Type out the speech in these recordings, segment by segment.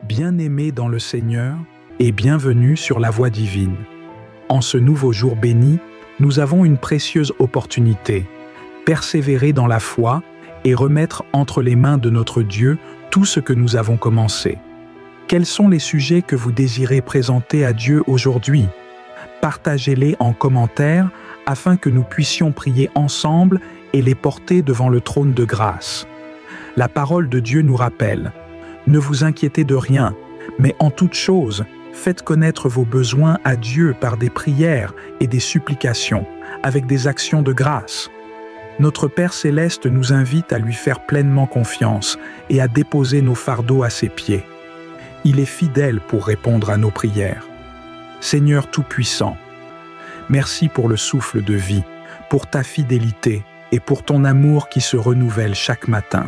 Bien-aimés dans le Seigneur et bienvenue sur la voie divine. En ce nouveau jour béni, nous avons une précieuse opportunité, persévérer dans la foi et remettre entre les mains de notre Dieu tout ce que nous avons commencé. Quels sont les sujets que vous désirez présenter à Dieu aujourd'hui? Partagez-les en commentaire afin que nous puissions prier ensemble et les porter devant le trône de grâce. La parole de Dieu nous rappelle: ne vous inquiétez de rien, mais en toute chose, faites connaître vos besoins à Dieu par des prières et des supplications, avec des actions de grâce. Notre Père Céleste nous invite à lui faire pleinement confiance et à déposer nos fardeaux à ses pieds. Il est fidèle pour répondre à nos prières. Seigneur Tout-Puissant, merci pour le souffle de vie, pour ta fidélité et pour ton amour qui se renouvelle chaque matin.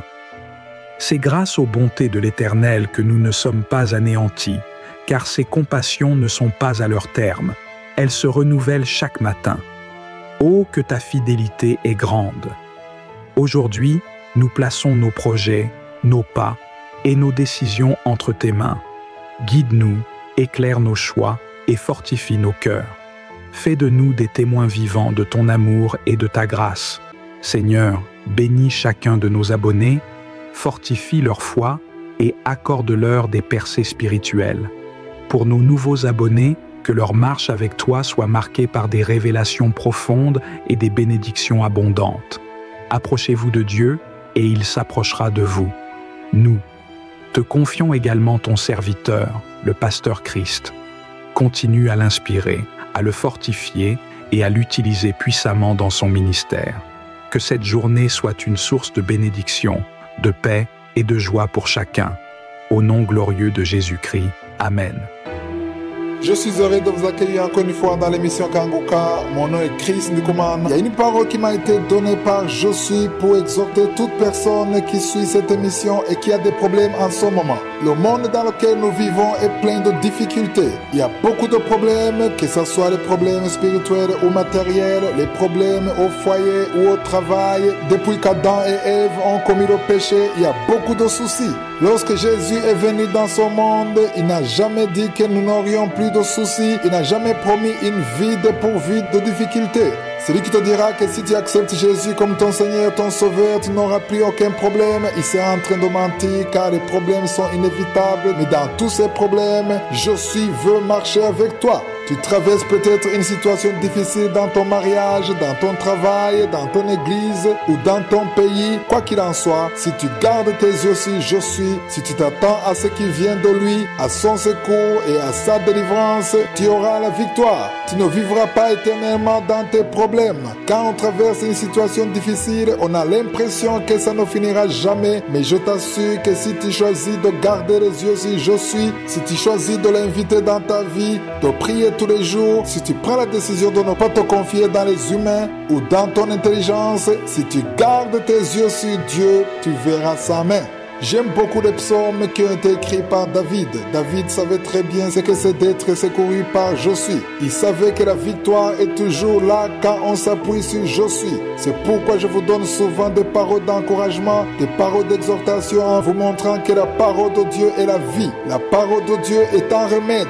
C'est grâce aux bontés de l'Éternel que nous ne sommes pas anéantis, car ses compassions ne sont pas à leur terme. Elles se renouvellent chaque matin. Oh, que ta fidélité est grande! Aujourd'hui, nous plaçons nos projets, nos pas et nos décisions entre tes mains. Guide-nous, éclaire nos choix et fortifie nos cœurs. Fais de nous des témoins vivants de ton amour et de ta grâce. Seigneur, bénis chacun de nos abonnés, fortifie leur foi et accorde-leur des percées spirituelles. Pour nos nouveaux abonnés, que leur marche avec toi soit marquée par des révélations profondes et des bénédictions abondantes. Approchez-vous de Dieu et il s'approchera de vous. Nous te confions également ton serviteur, le pasteur Christ. Continue à l'inspirer, à le fortifier et à l'utiliser puissamment dans son ministère. Que cette journée soit une source de bénédiction, de paix et de joie pour chacun. Au nom glorieux de Jésus-Christ. Amen. Je suis heureux de vous accueillir encore une fois dans l'émission Kanguka. Mon nom est Chris Ndikoumane. Il y a une parole qui m'a été donnée par Josué pour exhorter toute personne qui suit cette émission et qui a des problèmes en ce moment. Le monde dans lequel nous vivons est plein de difficultés. Il y a beaucoup de problèmes, que ce soit les problèmes spirituels ou matériels, les problèmes au foyer ou au travail. Depuis qu'Adam et Ève ont commis le péché, il y a beaucoup de soucis. Lorsque Jésus est venu dans ce monde, il n'a jamais dit que nous n'aurions plus de soucis. Il n'a jamais promis une vie dépourvue de difficultés. C'est lui qui te dira que si tu acceptes Jésus comme ton Seigneur, ton Sauveur, tu n'auras plus aucun problème. Il est en train de mentir car les problèmes sont inévitables. Mais dans tous ces problèmes, Jésus veut marcher avec toi. Tu traverses peut-être une situation difficile dans ton mariage, dans ton travail, dans ton église ou dans ton pays. Quoi qu'il en soit, si tu gardes tes yeux sur Jésus, si tu t'attends à ce qui vient de lui, à son secours et à sa délivrance, tu auras la victoire. Tu ne vivras pas éternellement dans tes problèmes. Quand on traverse une situation difficile, on a l'impression que ça ne finira jamais. Mais je t'assure que si tu choisis de garder les yeux sur Jésus, si tu choisis de l'inviter dans ta vie, de prier tous les jours, si tu prends la décision de ne pas te confier dans les humains ou dans ton intelligence, si tu gardes tes yeux sur Dieu, tu verras sa main. J'aime beaucoup les psaumes qui ont été écrits par David. David savait très bien ce que c'est d'être secouru par Josué. Il savait que la victoire est toujours là quand on s'appuie sur Josué. C'est pourquoi je vous donne souvent des paroles d'encouragement, des paroles d'exhortation en vous montrant que la parole de Dieu est la vie. La parole de Dieu est un remède.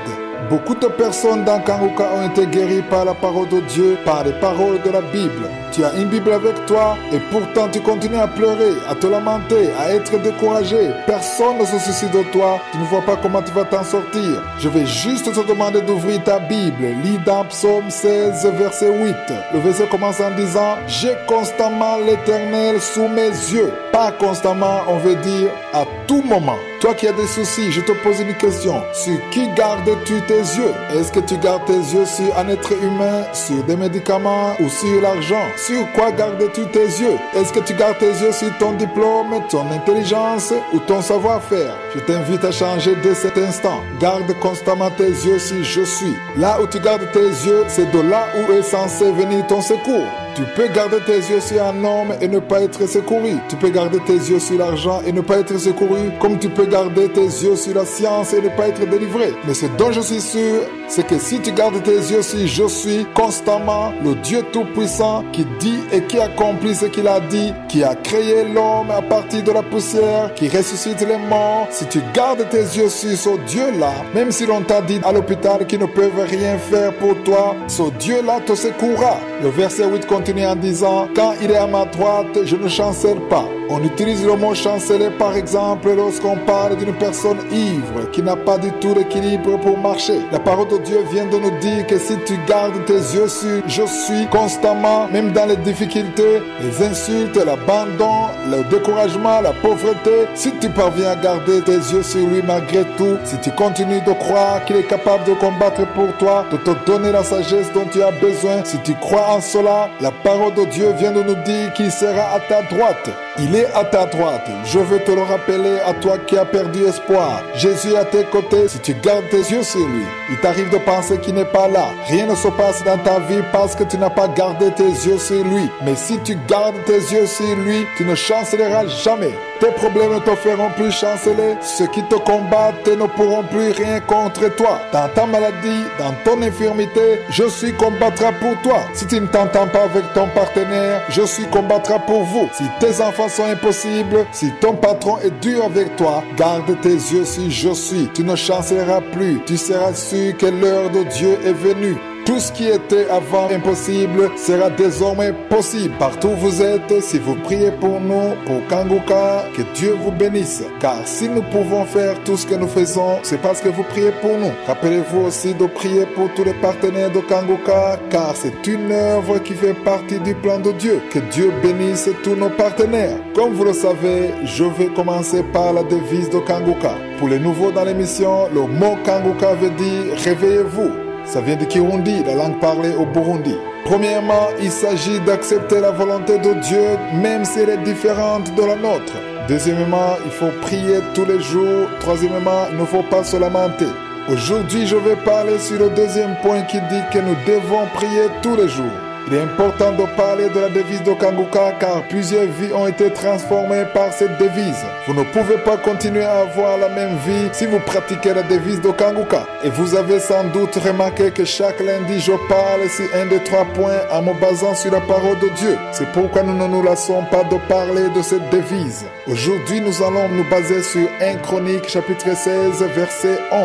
Beaucoup de personnes dans Kanguka ont été guéries par la parole de Dieu, par les paroles de la Bible. Tu as une Bible avec toi et pourtant tu continues à pleurer, à te lamenter, à être découragé. Personne ne se soucie de toi. Tu ne vois pas comment tu vas t'en sortir. Je vais juste te demander d'ouvrir ta Bible. Lis dans Psaume 16, verset 8. Le verset commence en disant: j'ai constamment l'Éternel sous mes yeux. Pas constamment, on veut dire à tout moment. Toi qui as des soucis, je te pose une question. Sur qui gardes-tu tes yeux? Est-ce que tu gardes tes yeux sur un être humain, sur des médicaments ou sur l'argent? Sur quoi gardes-tu tes yeux? Est-ce que tu gardes tes yeux sur ton diplôme, ton intelligence ou ton savoir-faire? Je t'invite à changer dès cet instant. Garde constamment tes yeux sur Je suis. Là où tu gardes tes yeux, c'est de là où est censé venir ton secours. Tu peux garder tes yeux sur un homme et ne pas être secouru. Tu peux garder tes yeux sur l'argent et ne pas être secouru, comme tu peux garder tes yeux sur la science et ne pas être délivré. Mais ce dont je suis sûr, c'est que si tu gardes tes yeux sur je suis constamment, le Dieu Tout-Puissant qui dit et qui accomplit ce qu'il a dit, qui a créé l'homme à partir de la poussière, qui ressuscite les morts, si tu gardes tes yeux sur ce Dieu-là, même si l'on t'a dit à l'hôpital qu'ils ne peuvent rien faire pour toi, ce Dieu-là te secourra. Le verset 8 continue en disant, quand il est à ma droite, je ne chancelle pas. On utilise le mot chanceler par exemple lorsqu'on parle d'une personne ivre qui n'a pas du tout l'équilibre pour marcher. La parole de Dieu vient de nous dire que si tu gardes tes yeux sur je suis constamment, même dans les difficultés, les insultes, l'abandon, le découragement, la pauvreté, si tu parviens à garder tes yeux sur lui malgré tout, si tu continues de croire qu'il est capable de combattre pour toi, de te donner la sagesse dont tu as besoin, si tu crois en cela, la parole de Dieu vient de nous dire qu'il sera à ta droite. Il est à ta droite. Je veux te le rappeler à toi qui as perdu espoir. Jésus est à tes côtés si tu gardes tes yeux sur lui. Il t'arrive de penser qu'il n'est pas là. Rien ne se passe dans ta vie parce que tu n'as pas gardé tes yeux sur lui. Mais si tu gardes tes yeux sur lui, tu ne chancelleras jamais. Tes problèmes ne te feront plus chanceler. Ceux qui te combattent ne pourront plus rien contre toi. Dans ta maladie, dans ton infirmité, je suis combattra pour toi. Si tu ne t'entends pas avec ton partenaire, je suis combattra pour vous. Si tes enfants sont impossibles, si ton patron est dur avec toi, garde tes yeux sur je suis. Tu ne chancelleras plus. Tu seras sûr que l'heure de Dieu est venue. Tout ce qui était avant impossible sera désormais possible. Partout où vous êtes, si vous priez pour nous, pour Kanguka, que Dieu vous bénisse. Car si nous pouvons faire tout ce que nous faisons, c'est parce que vous priez pour nous. Rappelez-vous aussi de prier pour tous les partenaires de Kanguka, car c'est une œuvre qui fait partie du plan de Dieu. Que Dieu bénisse tous nos partenaires. Comme vous le savez, je vais commencer par la devise de Kanguka. Pour les nouveaux dans l'émission, le mot Kanguka veut dire réveillez-vous. Ça vient du Kirundi, la langue parlée au Burundi. Premièrement, il s'agit d'accepter la volonté de Dieu, même si elle est différente de la nôtre. Deuxièmement, il faut prier tous les jours. Troisièmement, il ne faut pas se lamenter. Aujourd'hui, je vais parler sur le deuxième point qui dit que nous devons prier tous les jours. Il est important de parler de la devise de Kanguka car plusieurs vies ont été transformées par cette devise. Vous ne pouvez pas continuer à avoir la même vie si vous pratiquez la devise de Kanguka. Et vous avez sans doute remarqué que chaque lundi je parle sur un des 3 points en me basant sur la parole de Dieu. C'est pourquoi nous ne nous lassons pas de parler de cette devise. Aujourd'hui nous allons nous baser sur 1 Chronique chapitre 16 verset 11.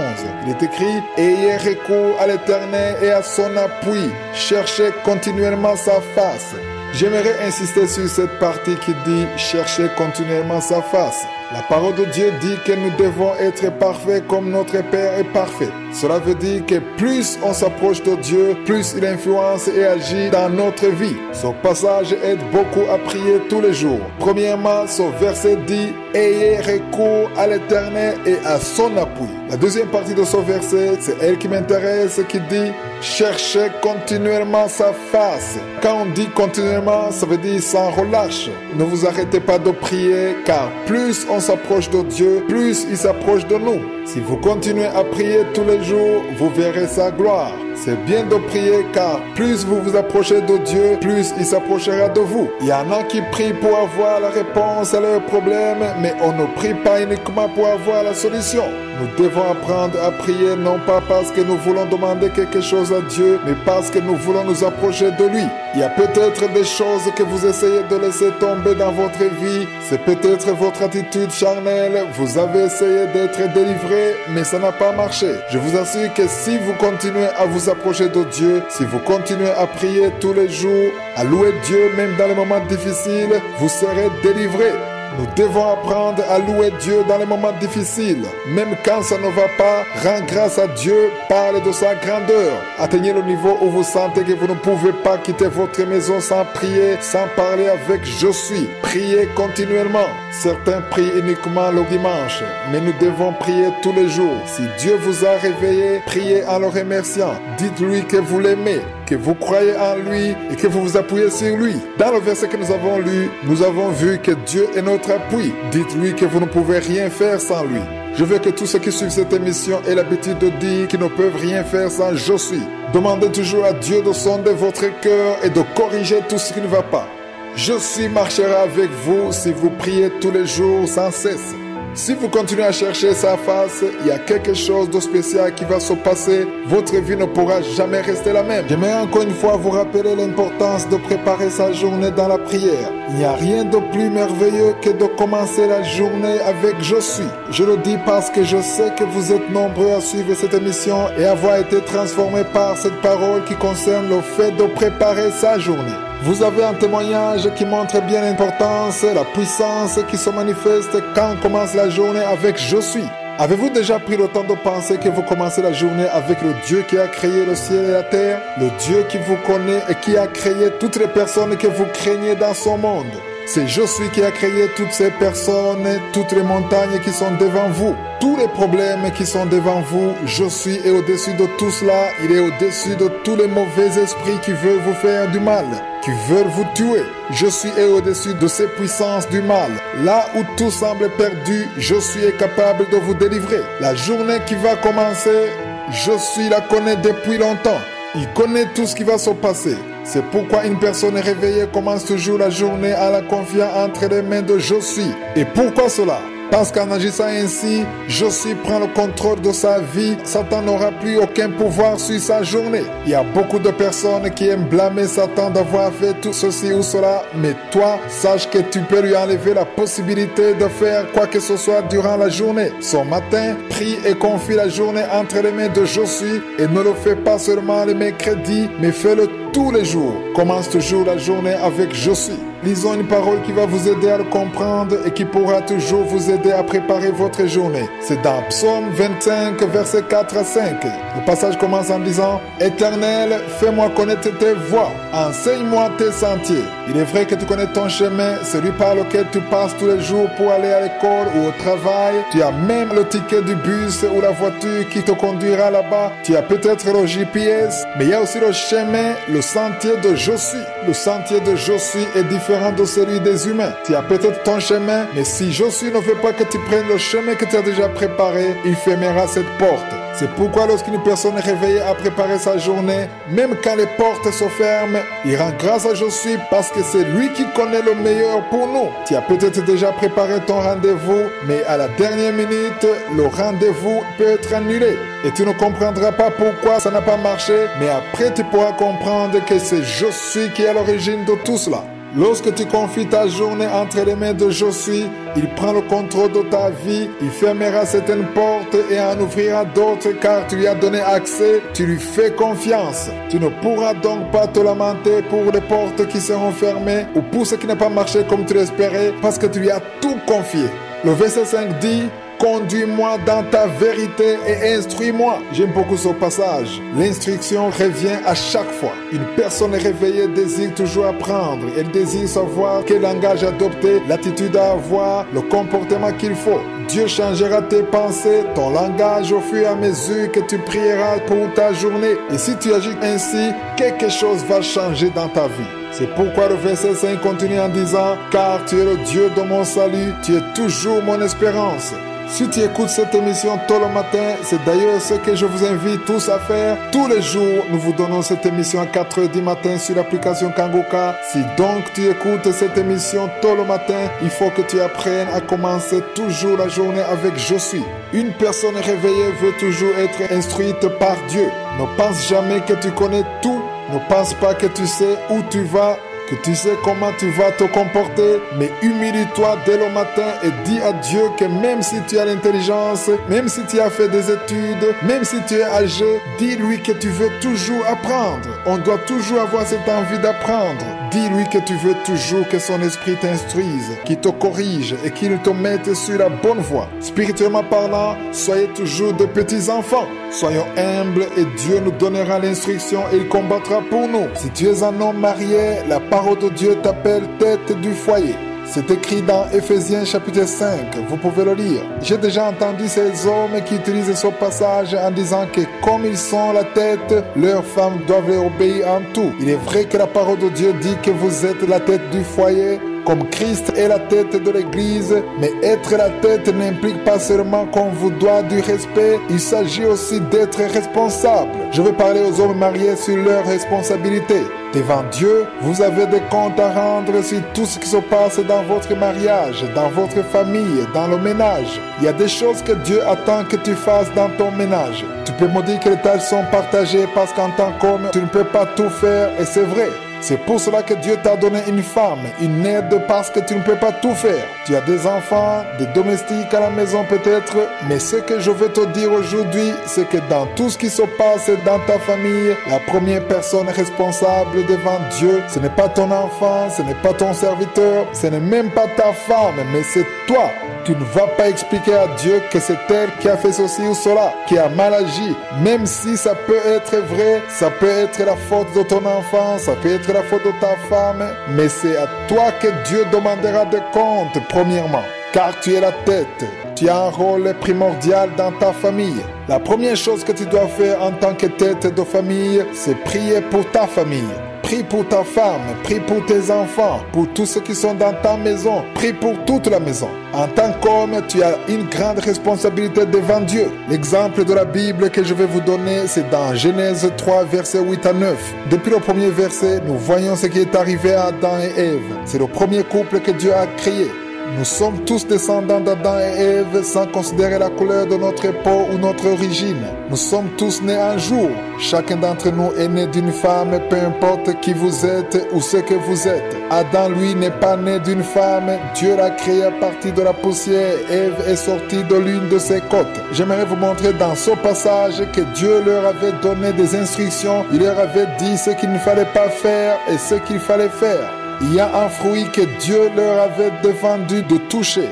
Il est écrit « Ayez recours à l'Éternel et à son appui, cherchez continuellement sa face. » J'aimerais insister sur cette partie qui dit « Cherchez continuellement sa face ». La parole de Dieu dit que nous devons être parfaits comme notre Père est parfait. Cela veut dire que plus on s'approche de Dieu, plus il influence et agit dans notre vie. Ce passage aide beaucoup à prier tous les jours. Premièrement, ce verset dit « Ayez recours à l'Éternel et à son appui ». La deuxième partie de ce verset, c'est elle qui m'intéresse, qui dit « Cherchez continuellement sa face ». Quand on dit continuellement, ça veut dire sans relâche. Ne vous arrêtez pas de prier, car plus on s'approche de Dieu, plus il s'approche de nous. Si vous continuez à prier tous les jours, vous verrez sa gloire. C'est bien de prier car plus vous vous approchez de Dieu, plus il s'approchera de vous. Il y en a qui prient pour avoir la réponse à leurs problèmes, mais on ne prie pas uniquement pour avoir la solution. Nous devons apprendre à prier non pas parce que nous voulons demander quelque chose à Dieu, mais parce que nous voulons nous approcher de lui. Il y a peut-être des choses que vous essayez de laisser tomber dans votre vie. C'est peut-être votre attitude charnelle. Vous avez essayé d'être délivré, mais ça n'a pas marché. Je vous assure que si vous continuez à vous approcher de Dieu, si vous continuez à prier tous les jours, à louer Dieu même dans les moments difficiles, vous serez délivré. Nous devons apprendre à louer Dieu dans les moments difficiles. Même quand ça ne va pas, rends grâce à Dieu, parle de sa grandeur. Atteignez le niveau où vous sentez que vous ne pouvez pas quitter votre maison sans prier, sans parler avec « Je suis ». Priez continuellement. Certains prient uniquement le dimanche, mais nous devons prier tous les jours. Si Dieu vous a réveillé, priez en le remerciant. Dites-lui que vous l'aimez, que vous croyez en lui et que vous vous appuyez sur lui. Dans le verset que nous avons lu, nous avons vu que Dieu est notre appui. Dites-lui que vous ne pouvez rien faire sans lui. Je veux que tous ceux qui suivent cette émission aient l'habitude de dire qu'ils ne peuvent rien faire sans je suis. Demandez toujours à Dieu de sonder votre cœur et de corriger tout ce qui ne va pas. Je suis marchera avec vous si vous priez tous les jours sans cesse. Si vous continuez à chercher sa face, il y a quelque chose de spécial qui va se passer. Votre vie ne pourra jamais rester la même. J'aimerais encore une fois vous rappeler l'importance de préparer sa journée dans la prière. Il n'y a rien de plus merveilleux que de commencer la journée avec je suis. Je le dis parce que je sais que vous êtes nombreux à suivre cette émission et avoir été transformés par cette parole qui concerne le fait de préparer sa journée. Vous avez un témoignage qui montre bien l'importance, la puissance qui se manifeste quand on commence la journée avec je suis. Avez-vous déjà pris le temps de penser que vous commencez la journée avec le Dieu qui a créé le ciel et la terre, le Dieu qui vous connaît et qui a créé toutes les personnes que vous craignez dans son monde? C'est je suis qui a créé toutes ces personnes, toutes les montagnes qui sont devant vous, tous les problèmes qui sont devant vous. Je suis est au-dessus de tout cela. Il est au-dessus de tous les mauvais esprits qui veulent vous faire du mal, qui veulent vous tuer. Je suis est au-dessus de ces puissances du mal. Là où tout semble perdu, je suis est capable de vous délivrer. La journée qui va commencer, je suis la connaît depuis longtemps. Il connaît tout ce qui va se passer. C'est pourquoi une personne réveillée commence toujours la journée en la confiant entre les mains de je suis. Et pourquoi cela? Parce qu'en agissant ainsi, je suis prend le contrôle de sa vie. Satan n'aura plus aucun pouvoir sur sa journée. Il y a beaucoup de personnes qui aiment blâmer Satan d'avoir fait tout ceci ou cela. Mais toi, sache que tu peux lui enlever la possibilité de faire quoi que ce soit durant la journée. Ce matin, prie et confie la journée entre les mains de je suis. Et ne le fais pas seulement les mercredis, mais fais-le tous les jours. Commence toujours la journée avec je suis. Lisons une parole qui va vous aider à le comprendre et qui pourra toujours vous aider à préparer votre journée. C'est dans Psaume 25, versets 4 à 5. Le passage commence en disant « Éternel, fais-moi connaître tes voies, enseigne-moi tes sentiers. Il est vrai que tu connais ton chemin, celui par lequel tu passes tous les jours pour aller à l'école ou au travail. Tu as même le ticket du bus ou la voiture qui te conduira là-bas. Tu as peut-être le GPS, mais il y a aussi le chemin, le sentier de je suis. Le sentier de je suis est différent de celui des humains. Tu as peut-être ton chemin, mais si je suis ne veut pas que tu prennes le chemin que tu as déjà préparé, il fermera cette porte. C'est pourquoi lorsqu'une personne est réveillée à préparer sa journée, même quand les portes se ferment, il rend grâce à je suis parce que c'est lui qui connaît le meilleur pour nous. Tu as peut-être déjà préparé ton rendez-vous, mais à la dernière minute, le rendez-vous peut être annulé. Et tu ne comprendras pas pourquoi ça n'a pas marché, mais après tu pourras comprendre que c'est je suis qui est à l'origine de tout cela. Lorsque tu confies ta journée entre les mains de je suis, il prend le contrôle de ta vie, il fermera certaines portes et en ouvrira d'autres car tu lui as donné accès, tu lui fais confiance. Tu ne pourras donc pas te lamenter pour les portes qui seront fermées ou pour ce qui n'a pas marché comme tu l'espérais parce que tu lui as tout confié. Le verset 5 dit « Conduis-moi dans ta vérité et instruis-moi. » J'aime beaucoup ce passage. L'instruction revient à chaque fois. Une personne réveillée désire toujours apprendre. Elle désire savoir quel langage adopter, l'attitude à avoir, le comportement qu'il faut. Dieu changera tes pensées, ton langage au fur et à mesure que tu prieras pour ta journée. Et si tu agis ainsi, quelque chose va changer dans ta vie. C'est pourquoi le verset 5 continue en disant « Car tu es le Dieu de mon salut, tu es toujours mon espérance. » Si tu écoutes cette émission tôt le matin, c'est d'ailleurs ce que je vous invite tous à faire. Tous les jours, nous vous donnons cette émission à 4h du matin sur l'application Kangoka. Si donc tu écoutes cette émission tôt le matin, il faut que tu apprennes à commencer toujours la journée avec je suis. Une personne réveillée veut toujours être instruite par Dieu. Ne pense jamais que tu connais tout. Ne pense pas que tu sais où tu vas, que tu sais comment tu vas te comporter, mais humilie-toi dès le matin et dis à Dieu que même si tu as l'intelligence, même si tu as fait des études, même si tu es âgé, dis-lui que tu veux toujours apprendre. On doit toujours avoir cette envie d'apprendre. Dis-lui que tu veux toujours que son esprit t'instruise, qu'il te corrige et qu'il te mette sur la bonne voie. Spirituellement parlant, soyez toujours de petits enfants. Soyons humbles et Dieu nous donnera l'instruction et il combattra pour nous. Si tu es un homme marié, la parole de Dieu t'appelle tête du foyer. C'est écrit dans Éphésiens chapitre 5, vous pouvez le lire. J'ai déjà entendu ces hommes qui utilisent ce passage en disant que comme ils sont la tête, leurs femmes doivent les obéir en tout. Il est vrai que la parole de Dieu dit que vous êtes la tête du foyer, comme Christ est la tête de l'Église, mais être la tête n'implique pas seulement qu'on vous doit du respect, il s'agit aussi d'être responsable. Je veux parler aux hommes mariés sur leurs responsabilités. Devant Dieu, vous avez des comptes à rendre sur tout ce qui se passe dans votre mariage, dans votre famille, dans le ménage. Il y a des choses que Dieu attend que tu fasses dans ton ménage. Tu peux me dire que les tâches sont partagées parce qu'en tant qu'homme, tu ne peux pas tout faire et c'est vrai. C'est pour cela que Dieu t'a donné une femme, une aide parce que tu ne peux pas tout faire. Tu as des enfants, des domestiques à la maison peut-être, mais ce que je veux te dire aujourd'hui, c'est que dans tout ce qui se passe dans ta famille, la première personne responsable devant Dieu, ce n'est pas ton enfant, ce n'est pas ton serviteur, ce n'est même pas ta femme, mais c'est toi. Tu ne vas pas expliquer à Dieu que c'est elle qui a fait ceci ou cela, qui a mal agi. Même si ça peut être vrai, ça peut être la faute de ton enfant, ça peut être la faute de ta femme, mais c'est à toi que Dieu demandera des comptes, premièrement. Car tu es la tête, tu as un rôle primordial dans ta famille. La première chose que tu dois faire en tant que tête de famille, c'est prier pour ta famille. Prie pour ta femme, prie pour tes enfants, pour tous ceux qui sont dans ta maison, prie pour toute la maison. En tant qu'homme, tu as une grande responsabilité devant Dieu. L'exemple de la Bible que je vais vous donner, c'est dans Genèse 3, versets 8 à 9. Depuis le premier verset, nous voyons ce qui est arrivé à Adam et Ève. C'est le premier couple que Dieu a créé. Nous sommes tous descendants d'Adam et Ève sans considérer la couleur de notre peau ou notre origine. Nous sommes tous nés un jour. Chacun d'entre nous est né d'une femme, peu importe qui vous êtes ou ce que vous êtes. Adam, lui, n'est pas né d'une femme. Dieu l'a créé à partir de la poussière. Ève est sortie de l'une de ses côtes. J'aimerais vous montrer dans ce passage que Dieu leur avait donné des instructions. Il leur avait dit ce qu'il ne fallait pas faire et ce qu'il fallait faire. Il y a un fruit que Dieu leur avait défendu de toucher.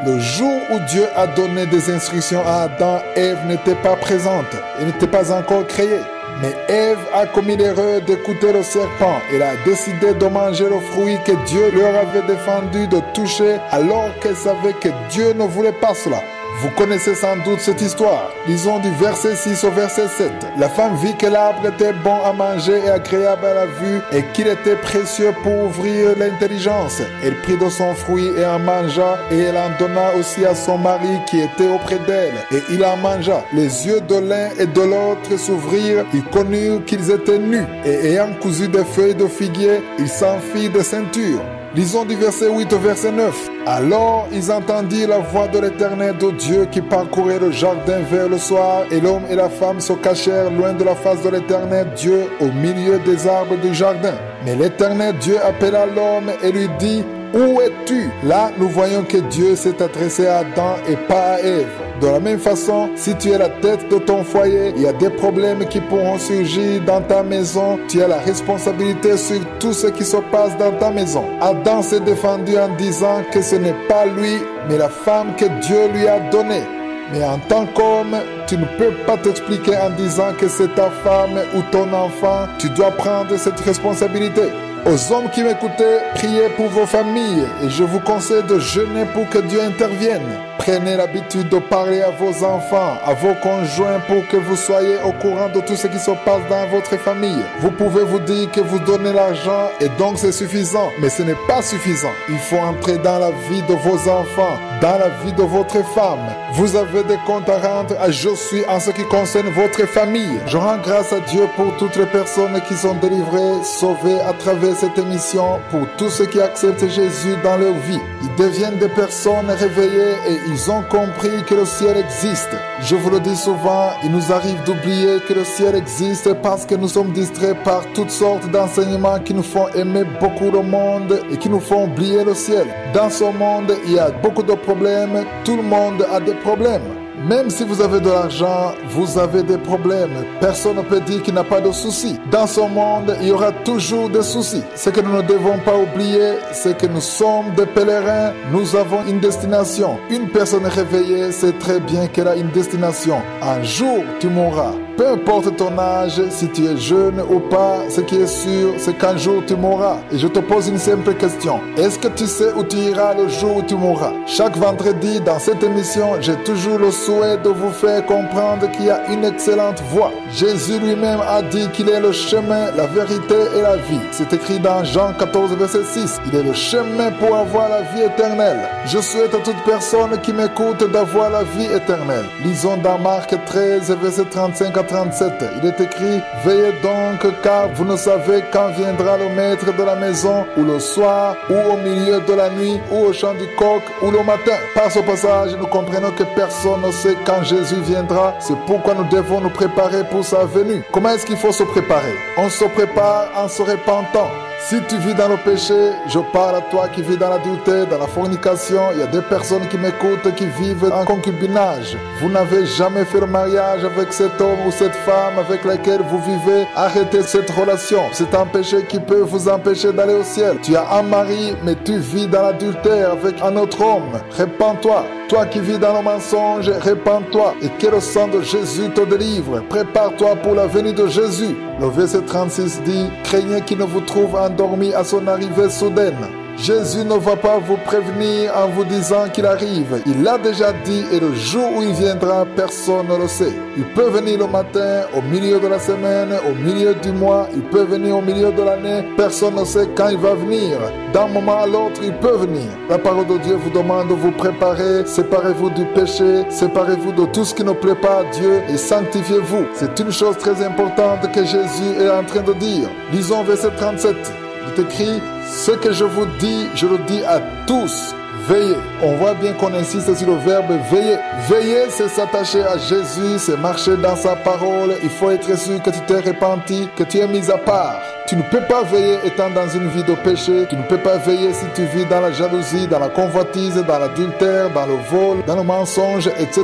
Le jour où Dieu a donné des instructions à Adam, Ève n'était pas présente. Elle n'était pas encore créée. Mais Ève a commis l'erreur d'écouter le serpent. Elle a décidé de manger le fruit que Dieu leur avait défendu de toucher alors qu'elle savait que Dieu ne voulait pas cela. Vous connaissez sans doute cette histoire. Lisons du verset 6 au verset 7. La femme vit que l'arbre était bon à manger et agréable à la vue et qu'il était précieux pour ouvrir l'intelligence. Elle prit de son fruit et en mangea et elle en donna aussi à son mari qui était auprès d'elle. Et il en mangea. Les yeux de l'un et de l'autre s'ouvrirent. Ils connurent qu'ils étaient nus et ayant cousu des feuilles de figuier, ils s'enfirent des ceintures. Lisons du verset 8 au verset 9. Alors ils entendirent la voix de l'Éternel de Dieu qui parcourait le jardin vers le soir, et l'homme et la femme se cachèrent loin de la face de l'Éternel Dieu au milieu des arbres du jardin. Mais l'Éternel Dieu appela l'homme et lui dit: Où es-tu? Là, nous voyons que Dieu s'est adressé à Adam et pas à Ève. De la même façon, si tu es la tête de ton foyer, il y a des problèmes qui pourront surgir dans ta maison. Tu as la responsabilité sur tout ce qui se passe dans ta maison. Adam s'est défendu en disant que ce n'est pas lui, mais la femme que Dieu lui a donnée. Mais en tant qu'homme, tu ne peux pas t'expliquer en disant que c'est ta femme ou ton enfant. Tu dois prendre cette responsabilité. Aux hommes qui m'écoutez, priez pour vos familles et je vous conseille de jeûner pour que Dieu intervienne. Prenez l'habitude de parler à vos enfants, à vos conjoints pour que vous soyez au courant de tout ce qui se passe dans votre famille. Vous pouvez vous dire que vous donnez l'argent et donc c'est suffisant, mais ce n'est pas suffisant. Il faut entrer dans la vie de vos enfants, dans la vie de votre femme. Vous avez des comptes à rendre à Josué en ce qui concerne votre famille. Je rends grâce à Dieu pour toutes les personnes qui sont délivrées, sauvées à travers cette émission, pour tous ceux qui acceptent Jésus dans leur vie. Ils deviennent des personnes réveillées et ils ont compris que le ciel existe. Je vous le dis souvent, il nous arrive d'oublier que le ciel existe parce que nous sommes distraits par toutes sortes d'enseignements qui nous font aimer beaucoup le monde et qui nous font oublier le ciel. Dans ce monde, il y a beaucoup de problèmes. Tout le monde a des problèmes. Même si vous avez de l'argent, vous avez des problèmes. Personne ne peut dire qu'il n'a pas de soucis. Dans ce monde, il y aura toujours des soucis. Ce que nous ne devons pas oublier, c'est que nous sommes des pèlerins. Nous avons une destination. Une personne réveillée sait très bien qu'elle a une destination. Un jour, tu mourras. peu importe ton âge, si tu es jeune ou pas, ce qui est sûr, c'est qu'un jour tu mourras. Et je te pose une simple question. Est-ce que tu sais où tu iras le jour où tu mourras? Chaque vendredi, dans cette émission, j'ai toujours le souhait de vous faire comprendre qu'il y a une excellente voie. Jésus lui-même a dit qu'il est le chemin, la vérité et la vie. C'est écrit dans Jean 14, verset 6. Il est le chemin pour avoir la vie éternelle. Je souhaite à toute personne qui m'écoute d'avoir la vie éternelle. Lisons dans Marc 13, verset 35 à 37. Il est écrit: veillez donc, car vous ne savez quand viendra le maître de la maison, ou le soir, ou au milieu de la nuit, ou au chant du coq, ou le matin. Par ce passage, nous comprenons que personne ne sait quand Jésus viendra. C'est pourquoi nous devons nous préparer pour sa venue. Comment est-ce qu'il faut se préparer? On se prépare en se repentant. Si tu vis dans le péché, je parle à toi qui vis dans l'adultère, dans la fornication. Il y a des personnes qui m'écoutent qui vivent en concubinage. Vous n'avez jamais fait le mariage avec cet homme ou cette femme avec laquelle vous vivez. Arrêtez cette relation. C'est un péché qui peut vous empêcher d'aller au ciel. Tu as un mari, mais tu vis dans l'adultère avec un autre homme. Répands-toi. Toi qui vis dans le mensonge, répands-toi et que le sang de Jésus te délivre. Prépare-toi pour la venue de Jésus. Le verset 36 dit: craignez qu'il ne vous trouve endormi à son arrivée soudaine. Jésus ne va pas vous prévenir en vous disant qu'il arrive. Il l'a déjà dit et le jour où il viendra, personne ne le sait. Il peut venir le matin, au milieu de la semaine, au milieu du mois. Il peut venir au milieu de l'année. Personne ne sait quand il va venir. D'un moment à l'autre, il peut venir. La parole de Dieu vous demande de vous préparer. Séparez-vous du péché. Séparez-vous de tout ce qui ne plaît pas à Dieu et sanctifiez-vous. C'est une chose très importante que Jésus est en train de dire. Lisons verset 37. Il est écrit: ce que je vous dis, je le dis à tous. Veillez. On voit bien qu'on insiste sur le verbe veiller. Veiller, c'est s'attacher à Jésus, c'est marcher dans sa parole. Il faut être sûr que tu t'es repenti, que tu es mis à part. Tu ne peux pas veiller étant dans une vie de péché. Tu ne peux pas veiller si tu vis dans la jalousie, dans la convoitise, dans l'adultère, dans le vol, dans le mensonge, etc.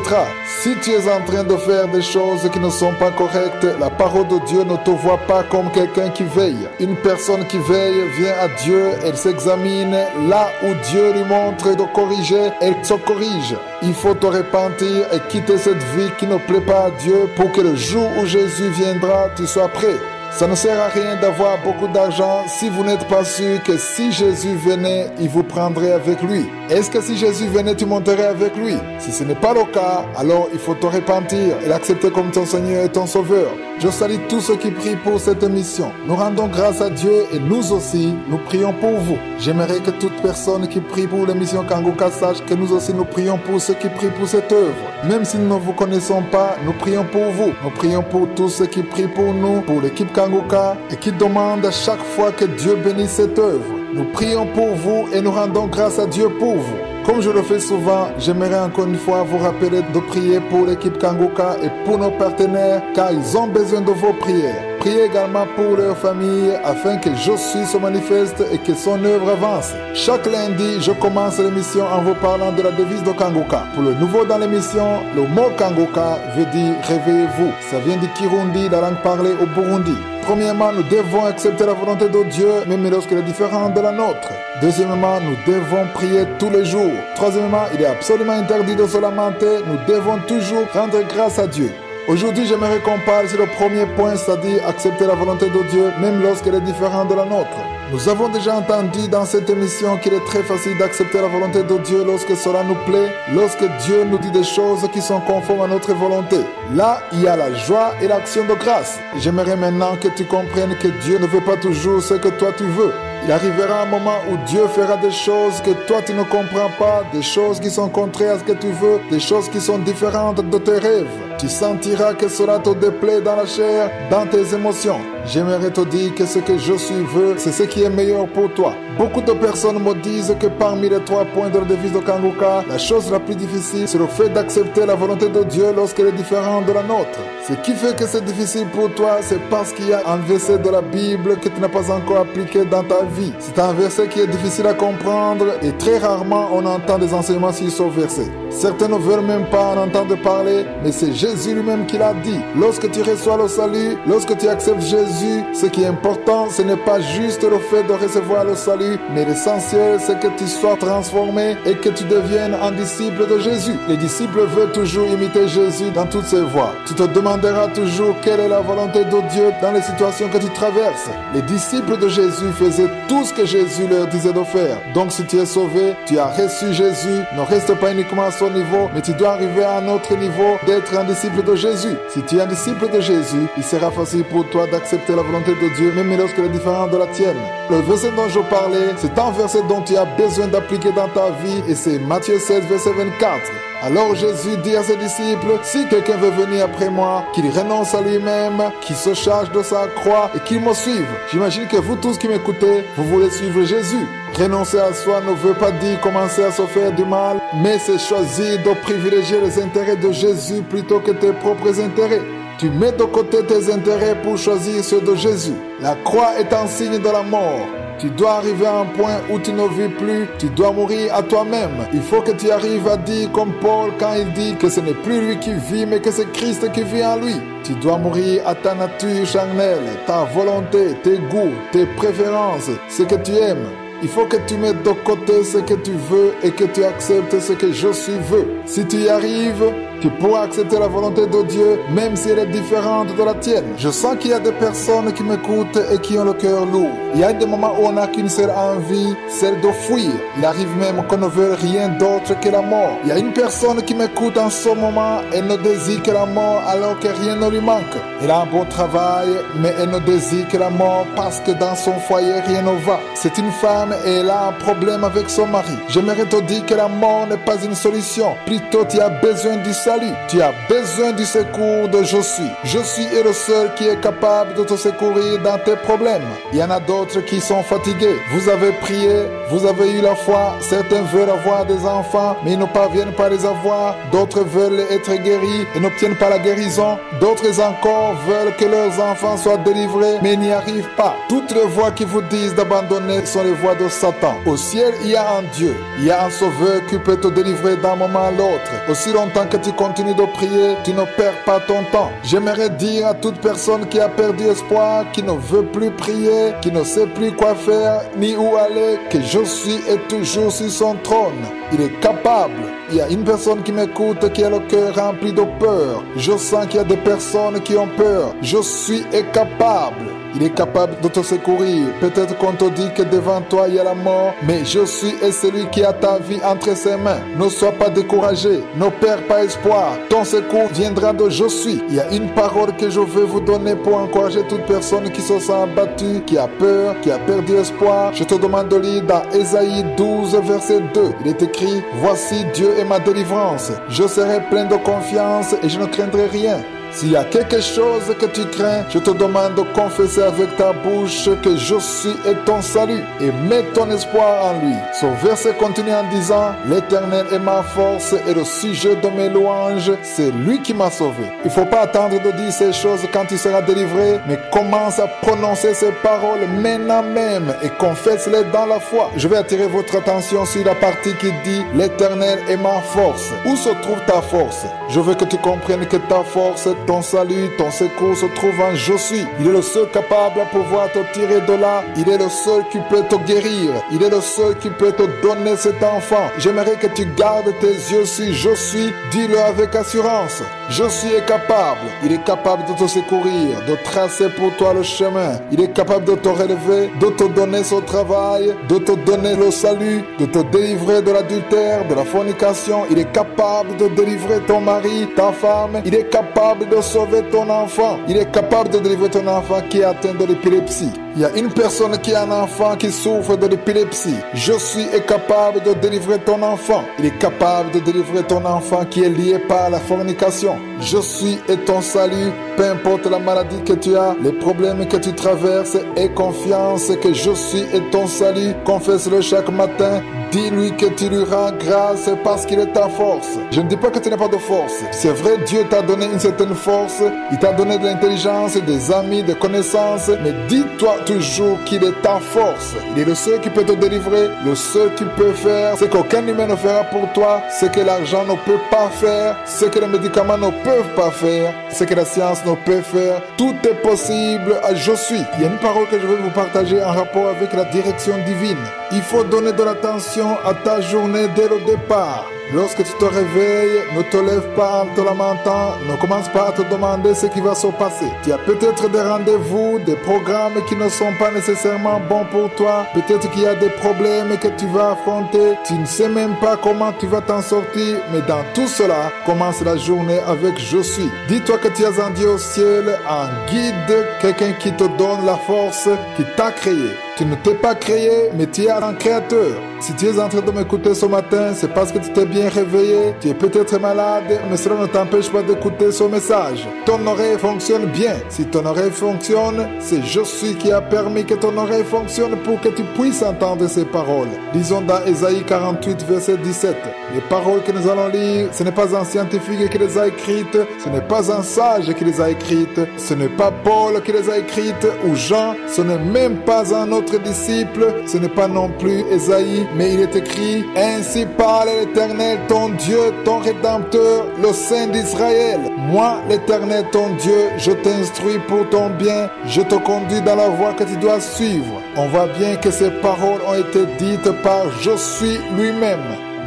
Si tu es en train de faire des choses qui ne sont pas correctes, la parole de Dieu ne te voit pas comme quelqu'un qui veille. Une personne qui veille vient à Dieu, elle s'examine. Là où Dieu lui montre de corriger, elle se corrige. Il faut te repentir et quitter cette vie qui ne plaît pas à Dieu pour que le jour où Jésus viendra, tu sois prêt. Ça ne sert à rien d'avoir beaucoup d'argent si vous n'êtes pas sûr que si Jésus venait, il vous prendrait avec lui. Est-ce que si Jésus venait, tu monterais avec lui? Si ce n'est pas le cas, alors il faut te repentir et l'accepter comme ton Seigneur et ton Sauveur. Je salue tous ceux qui prient pour cette émission. Nous rendons grâce à Dieu et nous aussi, nous prions pour vous. J'aimerais que toute personne qui prie pour l'émission Kanguka sache que nous aussi nous prions pour ceux qui prient pour cette œuvre. Même si nous ne vous connaissons pas, nous prions pour vous. Nous prions pour tous ceux qui prient pour nous, pour l'équipe Kanguka et qui demandent à chaque fois que Dieu bénisse cette œuvre. Nous prions pour vous et nous rendons grâce à Dieu pour vous. Comme je le fais souvent, j'aimerais encore une fois vous rappeler de prier pour l'équipe Kanguka et pour nos partenaires car ils ont besoin de vos prières. Priez également pour leur famille afin que Jésus se manifeste et que son œuvre avance. Chaque lundi, je commence l'émission en vous parlant de la devise de Kanguka. Pour le nouveau dans l'émission, le mot Kanguka veut dire réveillez-vous. Ça vient du Kirundi, la langue parlée au Burundi. Premièrement, nous devons accepter la volonté de Dieu, même lorsqu'elle est différente de la nôtre. Deuxièmement, nous devons prier tous les jours. Troisièmement, il est absolument interdit de se lamenter. Nous devons toujours rendre grâce à Dieu. Aujourd'hui, j'aimerais qu'on parle sur le premier point, c'est-à-dire accepter la volonté de Dieu, même lorsqu'elle est différente de la nôtre. Nous avons déjà entendu dans cette émission qu'il est très facile d'accepter la volonté de Dieu lorsque cela nous plaît, lorsque Dieu nous dit des choses qui sont conformes à notre volonté. Là, il y a la joie et l'action de grâce. J'aimerais maintenant que tu comprennes que Dieu ne veut pas toujours ce que toi tu veux. Il arrivera un moment où Dieu fera des choses que toi tu ne comprends pas, des choses qui sont contraires à ce que tu veux, des choses qui sont différentes de tes rêves. Tu sentiras que cela te déplaît dans la chair, dans tes émotions. J'aimerais te dire que ce que je suis veux, c'est ce qui est meilleur pour toi. Beaucoup de personnes me disent que parmi les 3 points de la devise de Kanguka, la chose la plus difficile, c'est le fait d'accepter la volonté de Dieu lorsqu'elle est différente de la nôtre. Ce qui fait que c'est difficile pour toi, c'est parce qu'il y a un verset de la Bible que tu n'as pas encore appliqué dans ta vie. C'est un verset qui est difficile à comprendre et très rarement on entend des enseignements sur ce verset. Certains ne veulent même pas en entendre parler, mais c'est Jésus lui-même qui l'a dit. Lorsque tu reçois le salut, lorsque tu acceptes Jésus, ce qui est important, ce n'est pas juste le fait de recevoir le salut, mais l'essentiel, c'est que tu sois transformé et que tu deviennes un disciple de Jésus. Les disciples veulent toujours imiter Jésus dans toutes ses voies. Tu te demanderas toujours quelle est la volonté de Dieu dans les situations que tu traverses. Les disciples de Jésus faisaient tout ce que Jésus leur disait de faire. Donc si tu es sauvé, tu as reçu Jésus, ne reste pas uniquement à son niveau, mais tu dois arriver à un autre niveau d'être un disciple de Jésus. Si tu es un disciple de Jésus, il sera facile pour toi d'accepter la volonté de Dieu, même lorsqu'elle est différente de la tienne. Le verset dont je parlais, c'est un verset dont tu as besoin d'appliquer dans ta vie, et c'est Matthieu 16, verset 24. Alors Jésus dit à ses disciples, si quelqu'un veut venir après moi, qu'il renonce à lui-même, qu'il se charge de sa croix et qu'il me suive. J'imagine que vous tous qui m'écoutez, vous voulez suivre Jésus. Renoncer à soi ne veut pas dire commencer à se faire du mal, mais c'est choisir de privilégier les intérêts de Jésus plutôt que tes propres intérêts. Tu mets de côté tes intérêts pour choisir ceux de Jésus. La croix est un signe de la mort. Tu dois arriver à un point où tu ne vis plus, tu dois mourir à toi-même. Il faut que tu arrives à dire comme Paul quand il dit que ce n'est plus lui qui vit, mais que c'est Christ qui vit en lui. Tu dois mourir à ta nature charnelle, ta volonté, tes goûts, tes préférences, ce que tu aimes. Il faut que tu mettes de côté ce que tu veux et que tu acceptes ce que je suis veux. Si tu y arrives, tu pourras accepter la volonté de Dieu, même si elle est différente de la tienne. Je sens qu'il y a des personnes qui m'écoutent et qui ont le cœur lourd. Il y a des moments où on n'a qu'une seule envie, celle de fuir. Il arrive même qu'on ne veut rien d'autre que la mort. Il y a une personne qui m'écoute en ce moment, elle ne désire que la mort alors que rien ne lui manque. Elle a un bon travail, mais elle ne désire que la mort parce que dans son foyer rien ne va. C'est une femme et elle a un problème avec son mari. J'aimerais te dire que la mort n'est pas une solution. Plutôt, tu as besoin du salut. Tu as besoin du secours de Je suis. Je suis est le seul qui est capable de te secourir dans tes problèmes. Il y en a d'autres qui sont fatigués. Vous avez prié, vous avez eu la foi. Certains veulent avoir des enfants, mais ils ne parviennent pas à les avoir. D'autres veulent être guéris et n'obtiennent pas la guérison. D'autres encore veulent que leurs enfants soient délivrés, mais n'y arrivent pas. Toutes les voix qui vous disent d'abandonner sont les voix de Satan. Au ciel, il y a un Dieu. Il y a un sauveur qui peut te délivrer d'un moment à l'autre. Aussi longtemps que tu continues de prier, tu ne perds pas ton temps. J'aimerais dire à toute personne qui a perdu espoir, qui ne veut plus prier, qui ne sait plus quoi faire, ni où aller, que Je suis est toujours sur son trône. Il est capable. Il y a une personne qui m'écoute qui a le cœur rempli de peur. Je sens qu'il y a des personnes qui ont peur. Je suis est capable. Il est capable de te secourir. Peut-être qu'on te dit que devant toi il y a la mort, mais Je suis est celui qui a ta vie entre ses mains. Ne sois pas découragé, ne perds pas espoir. Ton secours viendra de Je suis. Il y a une parole que je veux vous donner pour encourager toute personne qui se sent abattue, qui a peur, qui a perdu espoir. Je te demande de lire dans Ésaïe 12, verset 2. Il est écrit, voici Dieu est ma délivrance. Je serai plein de confiance et je ne craindrai rien. S'il y a quelque chose que tu crains, je te demande de confesser avec ta bouche que Je suis est ton salut et mets ton espoir en lui. Ce verset continue en disant, l'Éternel est ma force et le sujet de mes louanges, c'est lui qui m'a sauvé. Il ne faut pas attendre de dire ces choses quand tu seras délivré, mais commence à prononcer ces paroles maintenant même et confesse-les dans la foi. Je vais attirer votre attention sur la partie qui dit, l'Éternel est ma force. Où se trouve ta force? Je veux que tu comprennes que ta force, ton salut, ton secours se trouve en Je suis. Il est le seul capable à pouvoir te tirer de là. Il est le seul qui peut te guérir. Il est le seul qui peut te donner cet enfant. J'aimerais que tu gardes tes yeux sur Je suis. Dis-le avec assurance. Je suis est capable. Il est capable de te secourir, de tracer pour toi le chemin. Il est capable de te relever, de te donner son travail, de te donner le salut, de te délivrer de l'adultère, de la fornication. Il est capable de délivrer ton mari, ta femme. Il est capable de sauver ton enfant. Il est capable de délivrer ton enfant qui est atteint de l'épilepsie. Il y a une personne qui a un enfant qui souffre de l'épilepsie. Je suis est capable de délivrer ton enfant. Il est capable de délivrer ton enfant qui est lié par la fornication. Je suis est ton salut. Peu importe la maladie que tu as, les problèmes que tu traverses, aie confiance que Je suis est ton salut. Confesse-le chaque matin. dis-lui que tu lui rends grâce parce qu'il est ta force. Je ne dis pas que tu n'as pas de force. C'est vrai, Dieu t'a donné une certaine force, il t'a donné de l'intelligence, des amis, des connaissances, mais dis-toi toujours qu'il est ta force. Il est le seul qui peut te délivrer, le seul qui peut faire ce qu'aucun humain ne fera pour toi, ce que l'argent ne peut pas faire, ce que les médicaments ne peuvent pas faire, ce que la science ne peut faire. Tout est possible à Je suis. Il y a une parole que je vais vous partager en rapport avec la direction divine. Il faut donner de l'attention à ta journée dès le départ. Lorsque tu te réveilles, ne te lève pas en te lamentant, ne commence pas à te demander ce qui va se passer. Tu as peut-être des rendez-vous, des programmes qui ne sont pas nécessairement bons pour toi. Peut-être qu'il y a des problèmes que tu vas affronter. Tu ne sais même pas comment tu vas t'en sortir. Mais dans tout cela, commence la journée avec Je suis. Dis-toi que tu as un Dieu au ciel, un guide, quelqu'un qui te donne la force, qui t'a créé. Tu ne t'es pas créé, mais tu es un créateur. Si tu es en train de m'écouter ce matin, c'est parce que tu t'es bien réveillé. Tu es peut-être malade, mais cela ne t'empêche pas d'écouter ce message. Ton oreille fonctionne bien. Si ton oreille fonctionne, c'est Je suis qui a permis que ton oreille fonctionne pour que tu puisses entendre ces paroles. Lisons dans Ésaïe 48, verset 17. Les paroles que nous allons lire, ce n'est pas un scientifique qui les a écrites, ce n'est pas un sage qui les a écrites, ce n'est pas Paul qui les a écrites ou Jean, ce n'est même pas un autre disciple, ce n'est pas non plus Ésaïe, mais il est écrit: Ainsi parle l'Éternel, ton Dieu, ton Rédempteur, le Saint d'Israël. Moi, l'Éternel, ton Dieu, je t'instruis pour ton bien, je te conduis dans la voie que tu dois suivre. On voit bien que ces paroles ont été dites par Je suis lui-même.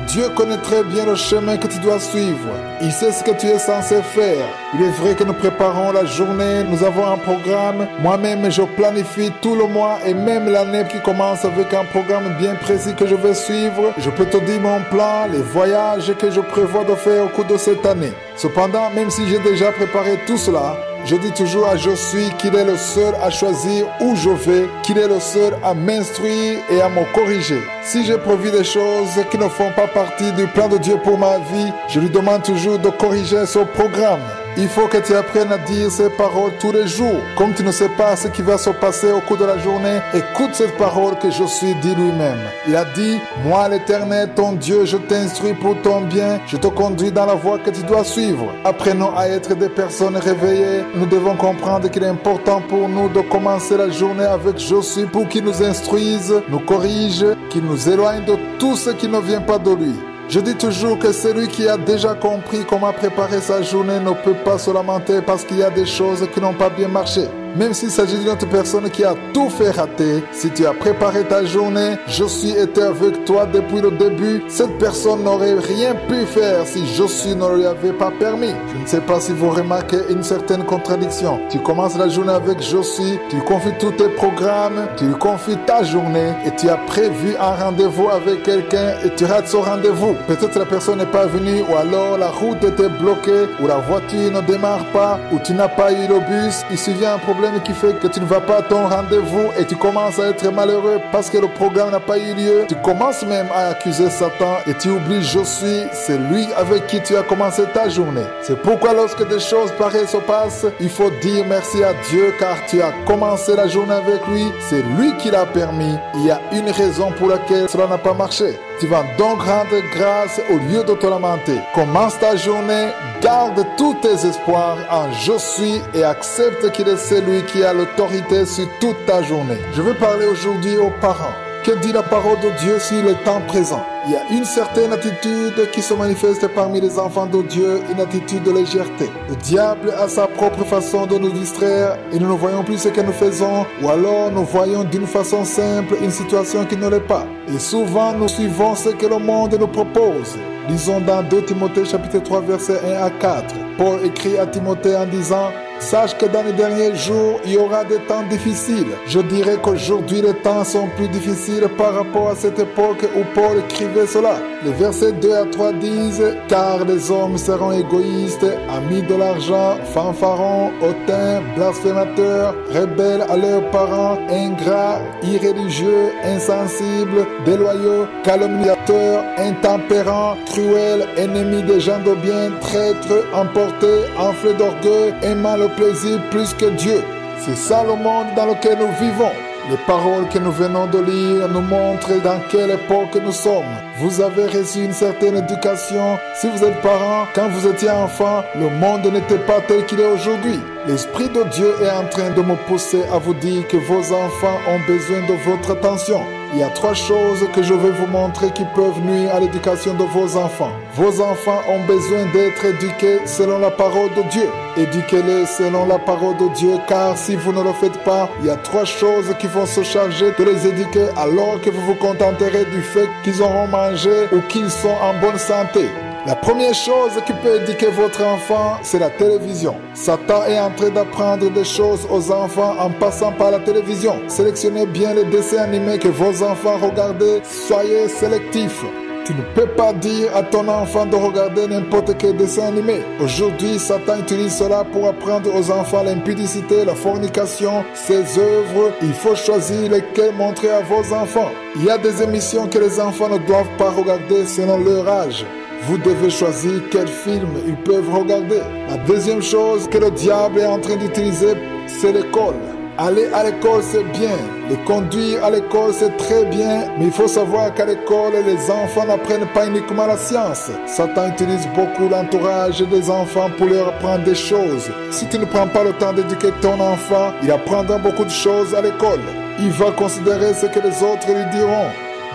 Dieu connaît très bien le chemin que tu dois suivre. Il sait ce que tu es censé faire. Il est vrai que nous préparons la journée, nous avons un programme. Moi-même, je planifie tout le mois et même l'année qui commence avec un programme bien précis que je vais suivre. Je peux te dire mon plan, les voyages que je prévois de faire au cours de cette année. Cependant, même si j'ai déjà préparé tout cela, je dis toujours à Je suis qu'il est le seul à choisir où je vais, qu'il est le seul à m'instruire et à me corriger. Si j'ai prévu des choses qui ne font pas partie du plan de Dieu pour ma vie, je lui demande toujours de corriger ce programme. Il faut que tu apprennes à dire ces paroles tous les jours. Comme tu ne sais pas ce qui va se passer au cours de la journée, écoute cette parole que Je suis dit lui-même. Il a dit: Moi, l'Éternel, ton Dieu, je t'instruis pour ton bien, je te conduis dans la voie que tu dois suivre. Apprenons à être des personnes réveillées. Nous devons comprendre qu'il est important pour nous de commencer la journée avec Je suis pour qu'il nous instruise, nous corrige, qu'il nous éloigne de tout ce qui ne vient pas de lui. Je dis toujours que celui qui a déjà compris comment préparer sa journée ne peut pas se lamenter parce qu'il y a des choses qui n'ont pas bien marché. Même s'il s'agit d'une autre personne qui a tout fait rater, si tu as préparé ta journée, Je suis été avec toi depuis le début, cette personne n'aurait rien pu faire si Je suis ne lui avait pas permis. Je ne sais pas si vous remarquez une certaine contradiction. Tu commences la journée avec Je suis, tu confies tous tes programmes, tu lui confies ta journée et tu as prévu un rendez-vous avec quelqu'un et tu rates ce rendez-vous. Peut-être la personne n'est pas venue ou alors la route était bloquée ou la voiture ne démarre pas ou tu n'as pas eu le bus. Il survient un problème qui fait que tu ne vas pas à ton rendez-vous et tu commences à être malheureux parce que le programme n'a pas eu lieu. Tu commences même à accuser Satan et tu oublies Je suis, c'est lui avec qui tu as commencé ta journée. C'est pourquoi lorsque des choses pareilles se passent, il faut dire merci à Dieu car tu as commencé la journée avec lui. C'est lui qui l'a permis. Il y a une raison pour laquelle cela n'a pas marché. Tu vas donc rendre grâce au lieu de te lamenter. Commence ta journée, garde tous tes espoirs en Je suis et accepte qu'il est celui qui a l'autorité sur toute ta journée. Je veux parler aujourd'hui aux parents. Que dit la parole de Dieu sur le temps présent? Il y a une certaine attitude qui se manifeste parmi les enfants de Dieu, une attitude de légèreté. Le diable a sa propre façon de nous distraire et nous ne voyons plus ce que nous faisons ou alors nous voyons d'une façon simple une situation qui ne l'est pas. Et souvent nous suivons ce que le monde nous propose. Lisons dans 2 Timothée chapitre 3 versets 1 à 4. Paul écrit à Timothée en disant: Sache que dans les derniers jours, il y aura des temps difficiles. Je dirais qu'aujourd'hui, les temps sont plus difficiles par rapport à cette époque où Paul écrivait cela. Les versets 2 à 3 disent: Car les hommes seront égoïstes, amis de l'argent, fanfarons, hautains, blasphémateurs, rebelles à leurs parents, ingrats, irréligieux, insensibles, déloyaux, calomniateurs, intempérants, cruels, ennemis des gens de bien, traîtres, emportés, enflés d'orgueil, aimant le plaisir plus que Dieu. C'est ça le monde dans lequel nous vivons. Les paroles que nous venons de lire nous montrent dans quelle époque nous sommes. Vous avez reçu une certaine éducation. Si vous êtes parent, quand vous étiez enfant, le monde n'était pas tel qu'il est aujourd'hui. L'Esprit de Dieu est en train de me pousser à vous dire que vos enfants ont besoin de votre attention. Il y a 3 choses que je vais vous montrer qui peuvent nuire à l'éducation de vos enfants. Vos enfants ont besoin d'être éduqués selon la parole de Dieu. Éduquez-les selon la parole de Dieu, car si vous ne le faites pas, il y a 3 choses qui vont se charger de les éduquer alors que vous vous contenterez du fait qu'ils auront mangé ou qu'ils sont en bonne santé. La première chose qui peut éduquer votre enfant, c'est la télévision. Satan est en train d'apprendre des choses aux enfants en passant par la télévision. Sélectionnez bien les dessins animés que vos enfants regardent. Soyez sélectifs. Tu ne peux pas dire à ton enfant de regarder n'importe quel dessin animé. Aujourd'hui, Satan utilise cela pour apprendre aux enfants l'impudicité, la fornication, ses œuvres. Il faut choisir lesquelles montrer à vos enfants. Il y a des émissions que les enfants ne doivent pas regarder selon leur âge. Vous devez choisir quel film ils peuvent regarder. La deuxième chose que le diable est en train d'utiliser, c'est l'école. Aller à l'école, c'est bien. Les conduire à l'école, c'est très bien. Mais il faut savoir qu'à l'école, les enfants n'apprennent pas uniquement la science. Satan utilise beaucoup l'entourage des enfants pour leur apprendre des choses. Si tu ne prends pas le temps d'éduquer ton enfant, il apprendra beaucoup de choses à l'école. Il va considérer ce que les autres lui diront.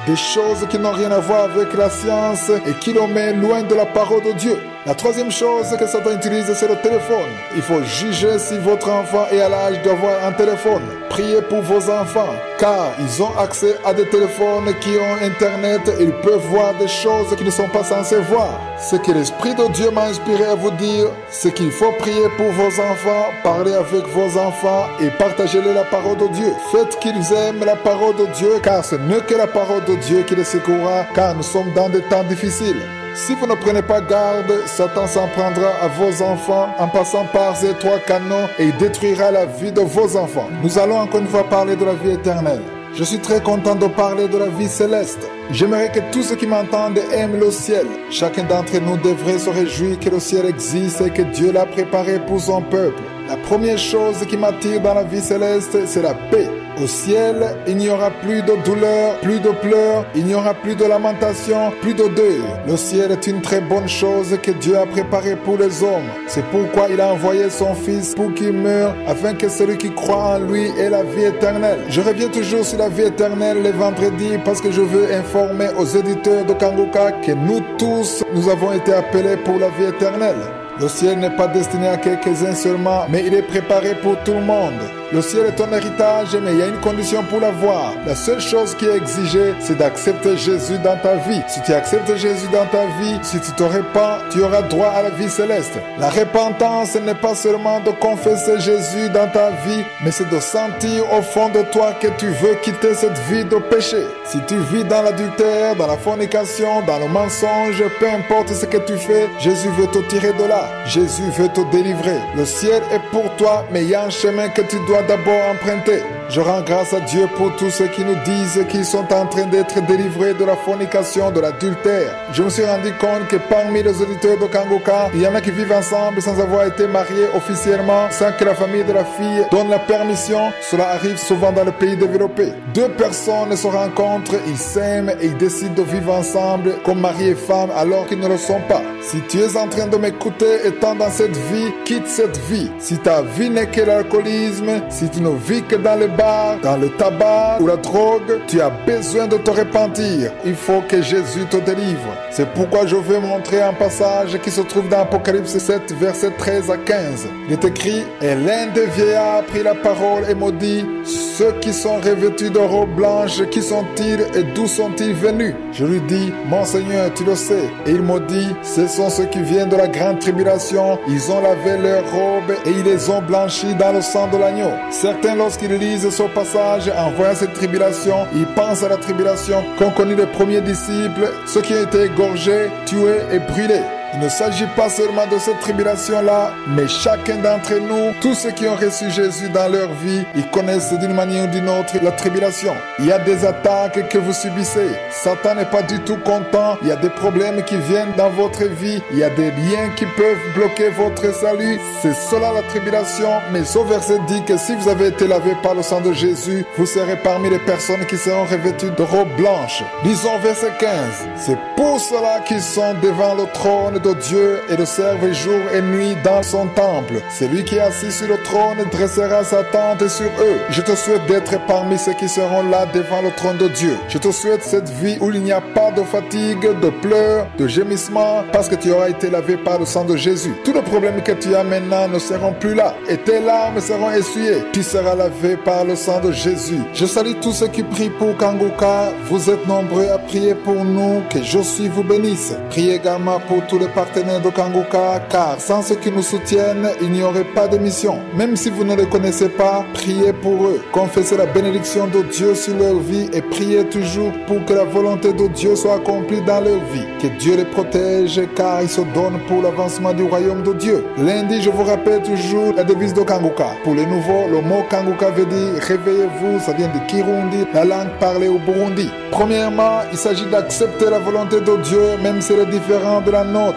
Des choses qui n'ont rien à voir avec la science et qui le met loin de la parole de Dieu. La troisième chose que Satan utilise, c'est le téléphone. Il faut juger si votre enfant est à l'âge d'avoir un téléphone. Priez pour vos enfants, car ils ont accès à des téléphones qui ont Internet et ils peuvent voir des choses qu'ils ne sont pas censés voir. Ce que l'Esprit de Dieu m'a inspiré à vous dire, c'est qu'il faut prier pour vos enfants, parler avec vos enfants et partagez-les la parole de Dieu. Faites qu'ils aiment la parole de Dieu, car ce n'est que la parole de Dieu qui les secourra, car nous sommes dans des temps difficiles. Si vous ne prenez pas garde, Satan s'en prendra à vos enfants en passant par ces 3 canaux et il détruira la vie de vos enfants. Nous allons encore une fois parler de la vie éternelle. Je suis très content de parler de la vie céleste. J'aimerais que tous ceux qui m'entendent aiment le ciel. Chacun d'entre nous devrait se réjouir que le ciel existe et que Dieu l'a préparé pour son peuple. La première chose qui m'attire dans la vie céleste, c'est la paix. Au ciel, il n'y aura plus de douleur, plus de pleurs, il n'y aura plus de lamentation, plus de deuil. Le ciel est une très bonne chose que Dieu a préparée pour les hommes. C'est pourquoi il a envoyé son Fils pour qu'il meure, afin que celui qui croit en lui ait la vie éternelle. Je reviens toujours sur la vie éternelle les vendredis parce que je veux informer aux éditeurs de Kanguka que nous tous, nous avons été appelés pour la vie éternelle. Le ciel n'est pas destiné à quelques-uns seulement, mais il est préparé pour tout le monde. Le ciel est ton héritage, mais il y a une condition pour l'avoir. La seule chose qui est exigée, c'est d'accepter Jésus dans ta vie. Si tu acceptes Jésus dans ta vie, si tu te repens, tu auras droit à la vie céleste. La repentance n'est pas seulement de confesser Jésus dans ta vie, mais c'est de sentir au fond de toi que tu veux quitter cette vie de péché. Si tu vis dans l'adultère, dans la fornication, dans le mensonge, peu importe ce que tu fais, Jésus veut te tirer de là. Jésus veut te délivrer. Le ciel est pour toi, mais il y a un chemin que tu dois d'abord emprunter. Je rends grâce à Dieu pour tous ceux qui nous disent qu'ils sont en train d'être délivrés de la fornication, de l'adultère. Je me suis rendu compte que parmi les auditeurs de Kanguka, il y en a qui vivent ensemble sans avoir été mariés officiellement, sans que la famille de la fille donne la permission. Cela arrive souvent dans le pays développé. 2 personnes se rencontrent, ils s'aiment et ils décident de vivre ensemble comme mari et femme alors qu'ils ne le sont pas. Si tu es en train de m'écouter étant dans cette vie, quitte cette vie. Si ta vie n'est que l'alcoolisme, si tu ne vis que dans le bar, dans le tabac ou la drogue, tu as besoin de te repentir. Il faut que Jésus te délivre. C'est pourquoi je veux montrer un passage qui se trouve dans Apocalypse 7, versets 13 à 15. Il est écrit: « Et l'un des vieillards prit la parole et me dit, ceux qui sont revêtus de robes blanches, qui sont-ils et d'où sont-ils venus? Je lui dis, mon Seigneur, tu le sais. Et il me dit, ce sont ceux qui viennent de la grande tribulation. Ils ont lavé leurs robes et ils les ont blanchis dans le sang de l'agneau. Certains, lorsqu'ils lisent ce passage, en voyant cette tribulation, ils pensent à la tribulation qu'ont connue les premiers disciples, ceux qui ont été égorgés, tués et brûlés. Il ne s'agit pas seulement de cette tribulation-là, mais chacun d'entre nous, tous ceux qui ont reçu Jésus dans leur vie, ils connaissent d'une manière ou d'une autre la tribulation. Il y a des attaques que vous subissez. Satan n'est pas du tout content. Il y a des problèmes qui viennent dans votre vie. Il y a des liens qui peuvent bloquer votre salut. C'est cela la tribulation. Mais ce verset dit que si vous avez été lavé par le sang de Jésus, vous serez parmi les personnes qui seront revêtues de robes blanches. Disons verset 15. C'est pour cela qu'ils sont devant le trône de Dieu et le servent jour et nuit dans son temple. Celui qui est assis sur le trône dressera sa tente sur eux. Je te souhaite d'être parmi ceux qui seront là devant le trône de Dieu. Je te souhaite cette vie où il n'y a pas de fatigue, de pleurs, de gémissements, parce que tu auras été lavé par le sang de Jésus. Tous les problèmes que tu as maintenant ne seront plus là et tes larmes seront essuyées. Tu seras lavé par le sang de Jésus. Je salue tous ceux qui prient pour Kanguka. Vous êtes nombreux à prier pour nous. Que Josué vous bénisse. Priez également pour tous les partenaires de Kanguka, car sans ceux qui nous soutiennent, il n'y aurait pas de mission. Même si vous ne les connaissez pas, priez pour eux. Confessez la bénédiction de Dieu sur leur vie et priez toujours pour que la volonté de Dieu soit accomplie dans leur vie. Que Dieu les protège, car ils se donnent pour l'avancement du royaume de Dieu. Lundi, je vous rappelle toujours la devise de Kanguka. Pour les nouveaux, le mot Kanguka veut dire réveillez-vous, ça vient de Kirundi, la langue parlée au Burundi. Premièrement, il s'agit d'accepter la volonté de Dieu, même si elle est différente de la nôtre.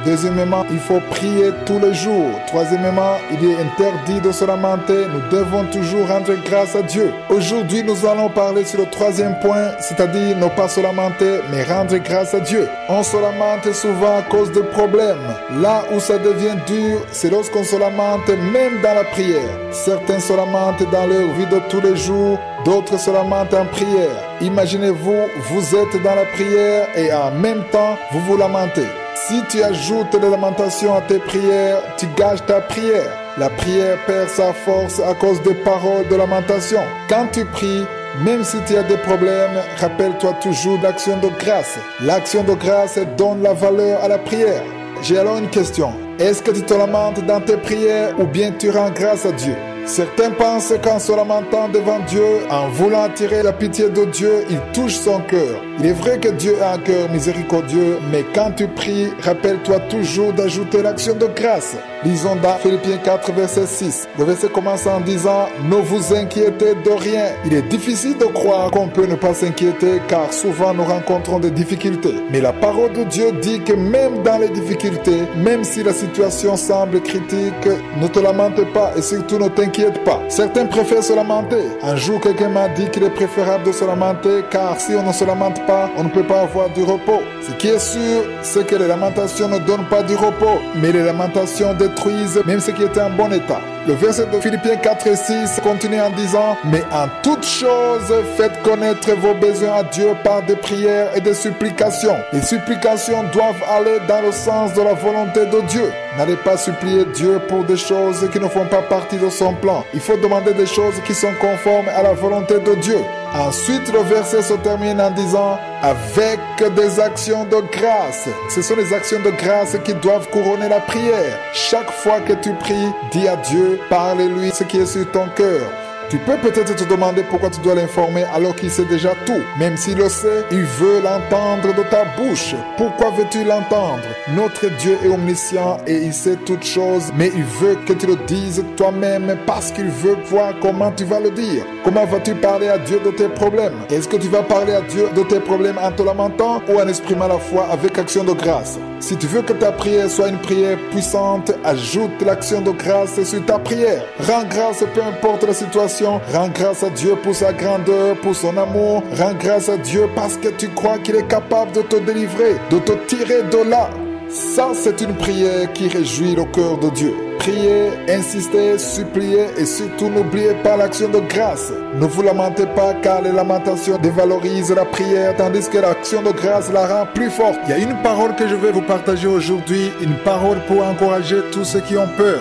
Deuxièmement, il faut prier tous les jours. Troisièmement, il est interdit de se lamenter. Nous devons toujours rendre grâce à Dieu. Aujourd'hui, nous allons parler sur le troisième point, c'est-à-dire ne pas se lamenter, mais rendre grâce à Dieu. On se lamente souvent à cause de problèmes. Là où ça devient dur, c'est lorsqu'on se lamente même dans la prière. Certains se lamentent dans leur vie de tous les jours, d'autres se lamentent en prière. Imaginez-vous, vous êtes dans la prière et en même temps, vous vous lamentez. Si tu ajoutes les lamentations à tes prières, tu gâches ta prière. La prière perd sa force à cause des paroles de lamentation. Quand tu pries, même si tu as des problèmes, rappelle-toi toujours l'action de grâce. L'action de grâce donne la valeur à la prière. J'ai alors une question. Est-ce que tu te lamentes dans tes prières ou bien tu rends grâce à Dieu? Certains pensent qu'en se lamentant devant Dieu, en voulant attirer la pitié de Dieu, il touche son cœur. Il est vrai que Dieu a un cœur miséricordieux, mais quand tu pries, rappelle-toi toujours d'ajouter l'action de grâce. Lisons dans Philippiens 4, verset 6. Le verset commence en disant « Ne vous inquiétez de rien ». Il est difficile de croire qu'on peut ne pas s'inquiéter, car souvent nous rencontrons des difficultés. Mais la parole de Dieu dit que même dans les difficultés, même si la situation semble critique, ne te lamente pas et surtout ne t'inquiète pas. Certains préfèrent se lamenter. Un jour, quelqu'un m'a dit qu'il est préférable de se lamenter, car si on ne se lamente pas, on ne peut pas avoir du repos. Ce qui est sûr, c'est que les lamentations ne donnent pas du repos, mais les lamentations détruisent même ce qui était en bon état. Le verset de Philippiens 4 et 6 continue en disant « Mais en toutes choses, faites connaître vos besoins à Dieu par des prières et des supplications. Les supplications doivent aller dans le sens de la volonté de Dieu. N'allez pas supplier Dieu pour des choses qui ne font pas partie de son plan. Il faut demander des choses qui sont conformes à la volonté de Dieu. » Ensuite, le verset se termine en disant « Avec des actions de grâce ». Ce sont les actions de grâce qui doivent couronner la prière. Chaque fois que tu pries, dis à Dieu, parle-lui ce qui est sur ton cœur. Tu peux peut-être te demander pourquoi tu dois l'informer alors qu'il sait déjà tout. Même s'il le sait, il veut l'entendre de ta bouche. Pourquoi veux-tu l'entendre? Notre Dieu est omniscient et il sait toutes choses, mais il veut que tu le dises toi-même parce qu'il veut voir comment tu vas le dire. Comment vas-tu parler à Dieu de tes problèmes? Est-ce que tu vas parler à Dieu de tes problèmes en te lamentant ou en exprimant la foi avec action de grâce? Si tu veux que ta prière soit une prière puissante, ajoute l'action de grâce sur ta prière. Rends grâce peu importe la situation. Rends grâce à Dieu pour sa grandeur, pour son amour. Rends grâce à Dieu parce que tu crois qu'il est capable de te délivrer, de te tirer de là. Ça, c'est une prière qui réjouit le cœur de Dieu. Priez, insistez, suppliez et surtout n'oubliez pas l'action de grâce. Ne vous lamentez pas car les lamentations dévalorisent la prière tandis que l'action de grâce la rend plus forte. Il y a une parole que je vais vous partager aujourd'hui, une parole pour encourager tous ceux qui ont peur.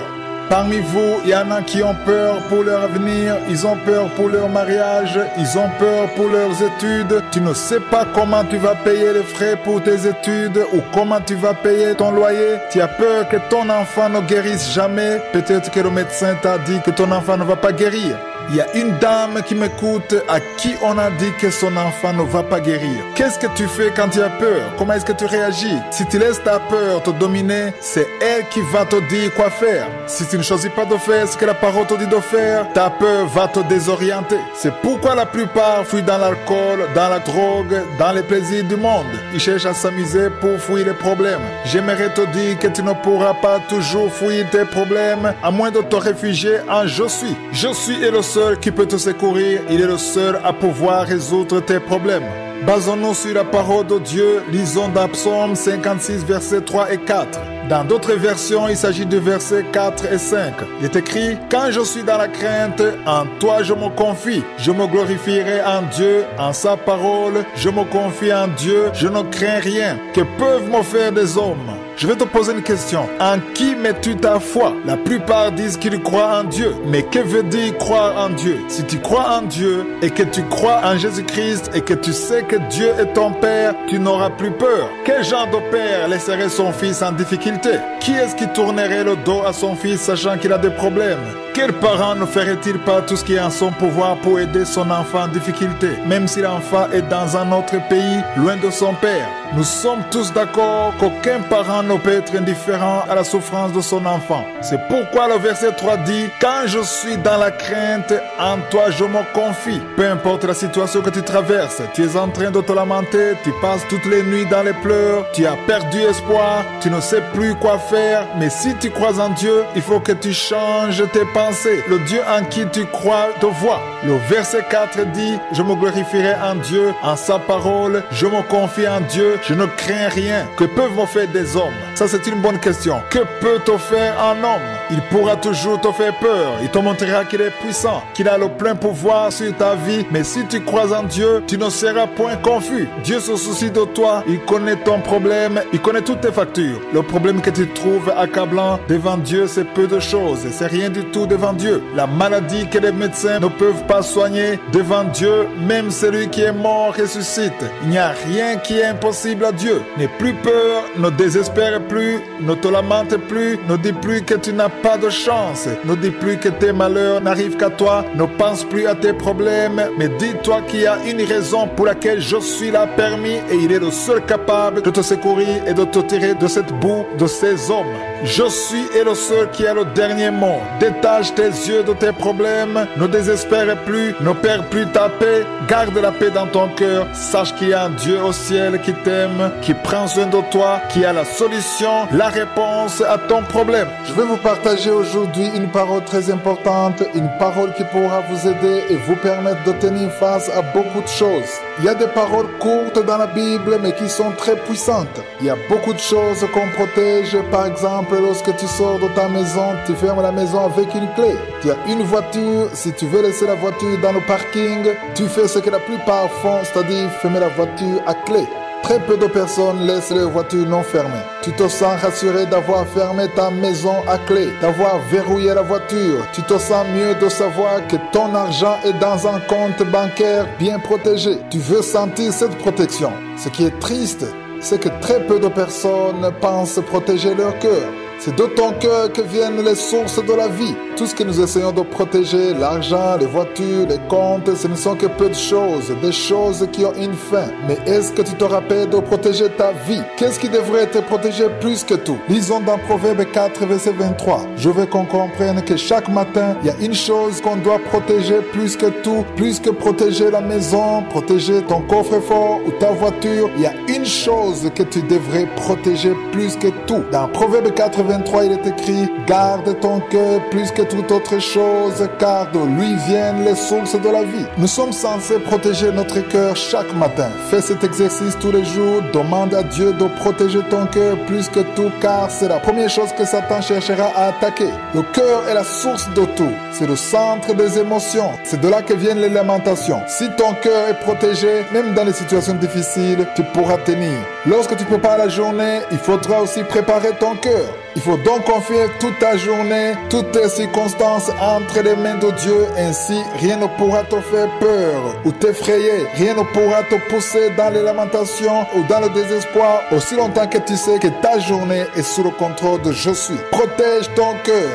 Parmi vous, il y en a qui ont peur pour leur avenir, ils ont peur pour leur mariage, ils ont peur pour leurs études. Tu ne sais pas comment tu vas payer les frais pour tes études ou comment tu vas payer ton loyer. Tu as peur que ton enfant ne guérisse jamais. Peut-être que le médecin t'a dit que ton enfant ne va pas guérir. Il y a une dame qui m'écoute à qui on a dit que son enfant ne va pas guérir. Qu'est-ce que tu fais quand tu as peur? Comment est-ce que tu réagis? Si tu laisses ta peur te dominer, c'est elle qui va te dire quoi faire. Si tu ne choisis pas de faire ce que la parole te dit de faire, ta peur va te désorienter. C'est pourquoi la plupart fuient dans l'alcool, dans la drogue, dans les plaisirs du monde. Ils cherchent à s'amuser pour fuir les problèmes. J'aimerais te dire que tu ne pourras pas toujours fuir tes problèmes à moins de te réfugier en Je suis. Je suis est le seul qui peut te secourir. Il est le seul à pouvoir résoudre tes problèmes. Basons-nous sur la parole de Dieu. Lisons dans Psaume 56, versets 3 et 4. Dans d'autres versions, il s'agit de versets 4 et 5. Il est écrit « Quand je suis dans la crainte, en toi je me confie. Je me glorifierai en Dieu, en sa parole. Je me confie en Dieu, je ne crains rien. Que peuvent me faire des hommes ?» Je vais te poser une question. En qui mets-tu ta foi? La plupart disent qu'ils croient en Dieu. Mais que veut dire croire en Dieu? Si tu crois en Dieu et que tu crois en Jésus-Christ et que tu sais que Dieu est ton Père, tu n'auras plus peur. Quel genre de père laisserait son fils en difficulté? Qui est-ce qui tournerait le dos à son fils sachant qu'il a des problèmes? Quel parent ne ferait-il pas tout ce qui est en son pouvoir pour aider son enfant en difficulté, même si l'enfant est dans un autre pays, loin de son père? Nous sommes tous d'accord qu'aucun parent ne peut être indifférent à la souffrance de son enfant. C'est pourquoi le verset 3 dit « Quand je suis dans la crainte, en toi je me confie. » Peu importe la situation que tu traverses, tu es en train de te lamenter, tu passes toutes les nuits dans les pleurs, tu as perdu espoir, tu ne sais plus quoi faire, mais si tu crois en Dieu, il faut que tu changes tes pensées. Le Dieu en qui tu crois te voit. Le verset 4 dit « Je me glorifierai en Dieu, en sa parole, je me confie en Dieu, je ne crains rien. » Que peuvent me faire des hommes? Ça, c'est une bonne question. Que peut te faire un homme? Il pourra toujours te faire peur. Il te montrera qu'il est puissant, qu'il a le plein pouvoir sur ta vie. Mais si tu crois en Dieu, tu ne seras point confus. Dieu se soucie de toi. Il connaît ton problème. Il connaît toutes tes factures. Le problème que tu trouves accablant devant Dieu, c'est peu de choses. C'est rien du tout devant Dieu. La maladie que les médecins ne peuvent pas soigner, devant Dieu, même celui qui est mort ressuscite. Il n'y a rien qui est impossible à Dieu. N'aie plus peur, ne désespère plus, ne te lamente plus, ne dis plus que tu n'as pas de chance, ne dis plus que tes malheurs n'arrivent qu'à toi, ne pense plus à tes problèmes, mais dis-toi qu'il y a une raison pour laquelle je suis là permis et il est le seul capable de te secourir et de te tirer de cette boue de ces hommes. Je suis est le seul qui a le dernier mot. Détache tes yeux de tes problèmes, ne désespère plus, ne perds plus ta paix, garde la paix dans ton cœur, sache qu'il y a un Dieu au ciel qui t'aime, qui prend soin de toi, qui a la solution, la réponse à ton problème. Je vais vous partager aujourd'hui une parole très importante, une parole qui pourra vous aider et vous permettre de tenir face à beaucoup de choses. Il y a des paroles courtes dans la Bible mais qui sont très puissantes. Il y a beaucoup de choses qu'on protège. Par exemple, lorsque tu sors de ta maison, tu fermes la maison avec une clé. Tu as une voiture, si tu veux laisser la voiture dans le parking, tu fais ce que la plupart font, c'est-à-dire fermer la voiture à clé. Très peu de personnes laissent les voitures non fermées. Tu te sens rassuré d'avoir fermé ta maison à clé, d'avoir verrouillé la voiture. Tu te sens mieux de savoir que ton argent est dans un compte bancaire bien protégé. Tu veux sentir cette protection. Ce qui est triste, c'est que très peu de personnes pensent protéger leur cœur. C'est de ton cœur que viennent les sources de la vie. Tout ce que nous essayons de protéger, l'argent, les voitures, les comptes, ce ne sont que peu de choses, des choses qui ont une fin. Mais est-ce que tu te rappelles de protéger ta vie? Qu'est-ce qui devrait te protéger plus que tout? Lisons dans Proverbe 4, verset 23. Je veux qu'on comprenne que chaque matin, il y a une chose qu'on doit protéger plus que tout, plus que protéger la maison, protéger ton coffre-fort ou ta voiture. Il y a une chose que tu devrais protéger plus que tout. Dans Proverbe 4, 23, il est écrit « Garde ton cœur plus que toute autre chose, car de lui viennent les sources de la vie. » Nous sommes censés protéger notre cœur chaque matin. Fais cet exercice tous les jours. Demande à Dieu de protéger ton cœur plus que tout, car c'est la première chose que Satan cherchera à attaquer. Le cœur est la source de tout. C'est le centre des émotions. C'est de là que viennent les lamentations. Si ton cœur est protégé, même dans les situations difficiles, tu pourras tenir. Lorsque tu prépares la journée, il faudra aussi préparer ton cœur. Il faut donc confier toute ta journée, toutes tes circonstances entre les mains de Dieu. Ainsi, rien ne pourra te faire peur ou t'effrayer. Rien ne pourra te pousser dans les lamentations ou dans le désespoir, aussi longtemps que tu sais que ta journée est sous le contrôle de Je suis. Protège ton cœur.